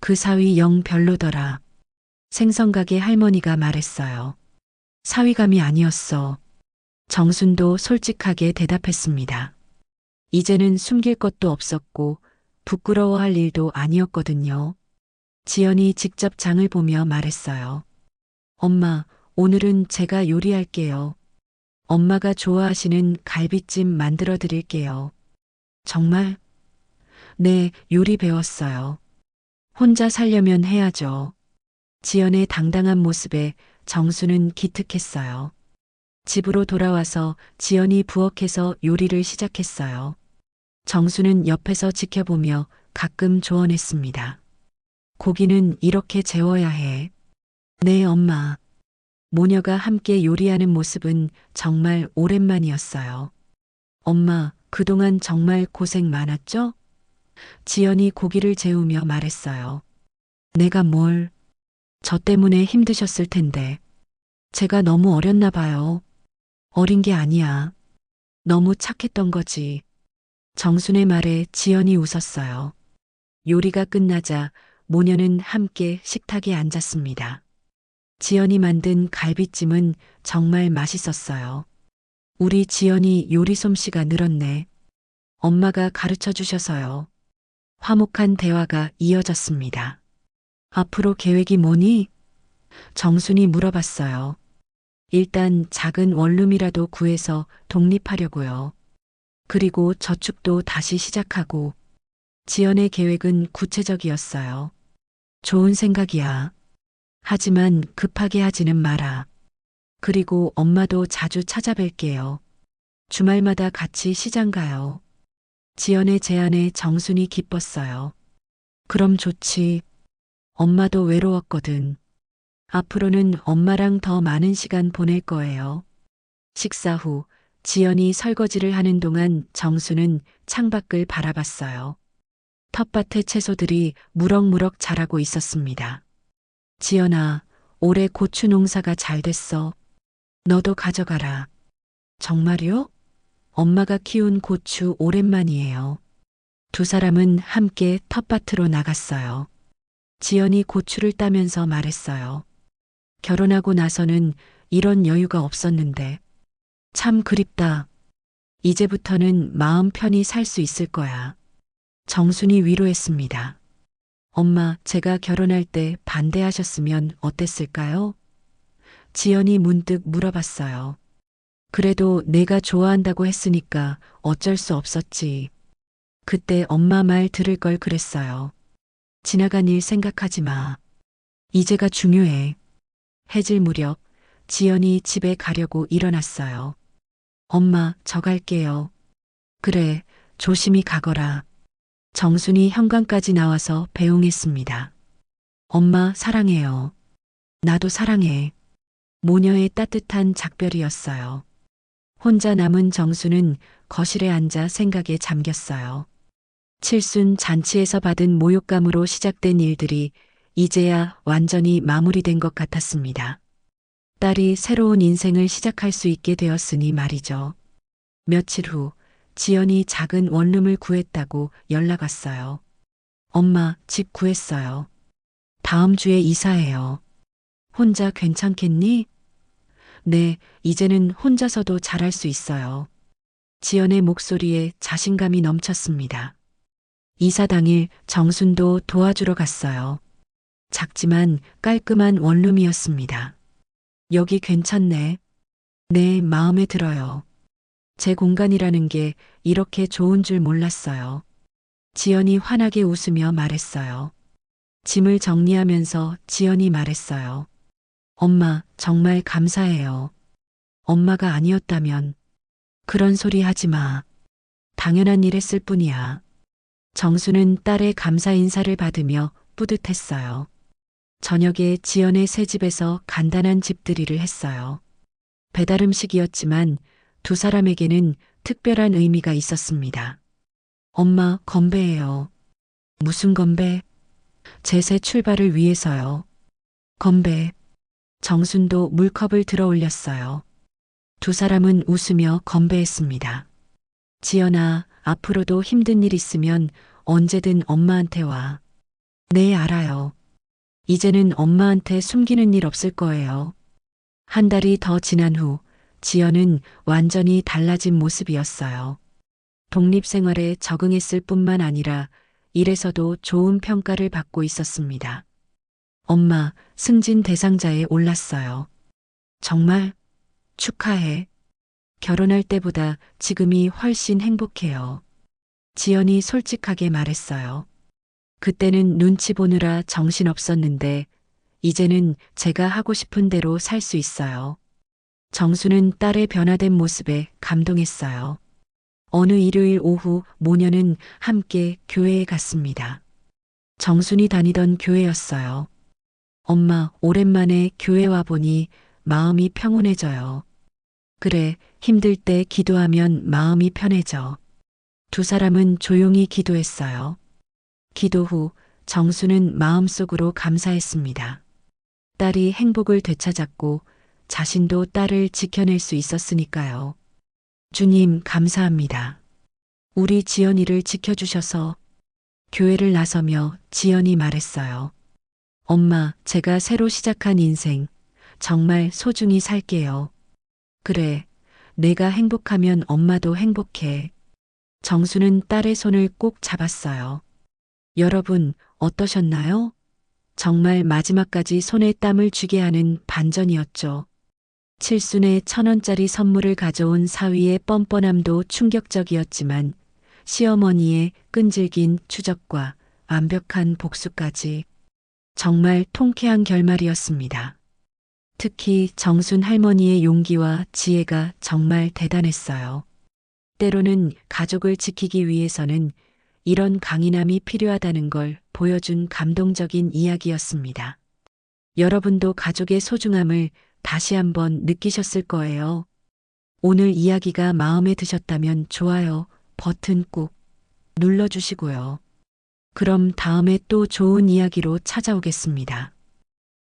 그 사위 영 별로더라. 생선가게 할머니가 말했어요. 사위감이 아니었어. 정순도 솔직하게 대답했습니다. 이제는 숨길 것도 없었고 부끄러워할 일도 아니었거든요. 지연이 직접 장을 보며 말했어요. 엄마, 오늘은 제가 요리할게요. 엄마가 좋아하시는 갈비찜 만들어 드릴게요. 정말? 네, 요리 배웠어요. 혼자 살려면 해야죠. 지연의 당당한 모습에 정수는 기특했어요. 집으로 돌아와서 지연이 부엌에서 요리를 시작했어요. 정수는 옆에서 지켜보며 가끔 조언했습니다. 고기는 이렇게 재워야 해. 네, 엄마. 모녀가 함께 요리하는 모습은 정말 오랜만이었어요. 엄마, 그동안 정말 고생 많았죠? 지연이 고기를 재우며 말했어요. 내가 뭘? 저 때문에 힘드셨을 텐데. 제가 너무 어렸나 봐요. 어린 게 아니야. 너무 착했던 거지. 정순의 말에 지연이 웃었어요. 요리가 끝나자 모녀는 함께 식탁에 앉았습니다. 지연이 만든 갈비찜은 정말 맛있었어요. 우리 지연이 요리 솜씨가 늘었네. 엄마가 가르쳐 주셔서요. 화목한 대화가 이어졌습니다. 앞으로 계획이 뭐니? 정순이 물어봤어요. 일단 작은 원룸이라도 구해서 독립하려고요. 그리고 저축도 다시 시작하고. 지연의 계획은 구체적이었어요. 좋은 생각이야. 하지만 급하게 하지는 마라. 그리고 엄마도 자주 찾아뵐게요. 주말마다 같이 시장 가요. 지연의 제안에 정순이 기뻤어요. 그럼 좋지. 엄마도 외로웠거든. 앞으로는 엄마랑 더 많은 시간 보낼 거예요. 식사 후 지연이 설거지를 하는 동안 정수는 창밖을 바라봤어요. 텃밭의 채소들이 무럭무럭 자라고 있었습니다. 지연아, 올해 고추 농사가 잘 됐어. 너도 가져가라. 정말요? 엄마가 키운 고추 오랜만이에요. 두 사람은 함께 텃밭으로 나갔어요. 지연이 고추를 따면서 말했어요. 결혼하고 나서는 이런 여유가 없었는데. 참 그립다. 이제부터는 마음 편히 살 수 있을 거야. 정순이 위로했습니다. 엄마, 제가 결혼할 때 반대하셨으면 어땠을까요? 지연이 문득 물어봤어요. 그래도 내가 좋아한다고 했으니까 어쩔 수 없었지. 그때 엄마 말 들을 걸 그랬어요. 지나간 일 생각하지 마. 이제가 중요해. 해질 무렵 지연이 집에 가려고 일어났어요. 엄마, 저 갈게요. 그래, 조심히 가거라. 정순이 현관까지 나와서 배웅했습니다. 엄마, 사랑해요. 나도 사랑해. 모녀의 따뜻한 작별이었어요. 혼자 남은 정수는 거실에 앉아 생각에 잠겼어요. 칠순 잔치에서 받은 모욕감으로 시작된 일들이 이제야 완전히 마무리된 것 같았습니다. 딸이 새로운 인생을 시작할 수 있게 되었으니 말이죠. 며칠 후 지연이 작은 원룸을 구했다고 연락 왔어요. 엄마, 집 구했어요. 다음 주에 이사해요. 혼자 괜찮겠니? 네, 이제는 혼자서도 잘할 수 있어요. 지연의 목소리에 자신감이 넘쳤습니다. 이사 당일 정순도 도와주러 갔어요. 작지만 깔끔한 원룸이었습니다. 여기 괜찮네. 네, 마음에 들어요. 제 공간이라는 게 이렇게 좋은 줄 몰랐어요. 지연이 환하게 웃으며 말했어요. 짐을 정리하면서 지연이 말했어요. 엄마, 정말 감사해요. 엄마가 아니었다면. 그런 소리 하지 마. 당연한 일 했을 뿐이야. 정수는 딸의 감사 인사를 받으며 뿌듯했어요. 저녁에 지연의 새 집에서 간단한 집들이를 했어요. 배달 음식이었지만 두 사람에게는 특별한 의미가 있었습니다. 엄마, 건배해요. 무슨 건배? 제 새 출발을 위해서요. 건배. 정순도 물컵을 들어 올렸어요. 두 사람은 웃으며 건배했습니다. 지연아, 앞으로도 힘든 일 있으면 언제든 엄마한테 와. 네, 알아요. 이제는 엄마한테 숨기는 일 없을 거예요. 한 달이 더 지난 후 지연은 완전히 달라진 모습이었어요. 독립생활에 적응했을 뿐만 아니라 일에서도 좋은 평가를 받고 있었습니다. 엄마, 승진 대상자에 올랐어요. 정말? 축하해. 결혼할 때보다 지금이 훨씬 행복해요. 지연이 솔직하게 말했어요. 그때는 눈치 보느라 정신없었는데 이제는 제가 하고 싶은 대로 살 수 있어요. 정수는 딸의 변화된 모습에 감동했어요. 어느 일요일 오후 모녀는 함께 교회에 갔습니다. 정순이 다니던 교회였어요. 엄마, 오랜만에 교회 와보니 마음이 평온해져요. 그래, 힘들 때 기도하면 마음이 편해져. 두 사람은 조용히 기도했어요. 기도 후 정수는 마음속으로 감사했습니다. 딸이 행복을 되찾았고 자신도 딸을 지켜낼 수 있었으니까요. 주님, 감사합니다. 우리 지연이를 지켜주셔서. 교회를 나서며 지연이 말했어요. 엄마, 제가 새로 시작한 인생 정말 소중히 살게요. 그래, 내가 행복하면 엄마도 행복해. 정수는 딸의 손을 꼭 잡았어요. 여러분, 어떠셨나요? 정말 마지막까지 손에 땀을 쥐게 하는 반전이었죠. 칠순의 1,000원짜리 선물을 가져온 사위의 뻔뻔함도 충격적이었지만 시어머니의 끈질긴 추적과 완벽한 복수까지 정말 통쾌한 결말이었습니다. 특히 정순 할머니의 용기와 지혜가 정말 대단했어요. 때로는 가족을 지키기 위해서는 이런 강인함이 필요하다는 걸 보여준 감동적인 이야기였습니다. 여러분도 가족의 소중함을 다시 한번 느끼셨을 거예요. 오늘 이야기가 마음에 드셨다면 좋아요 버튼 꾹 눌러주시고요. 그럼 다음에 또 좋은 이야기로 찾아오겠습니다.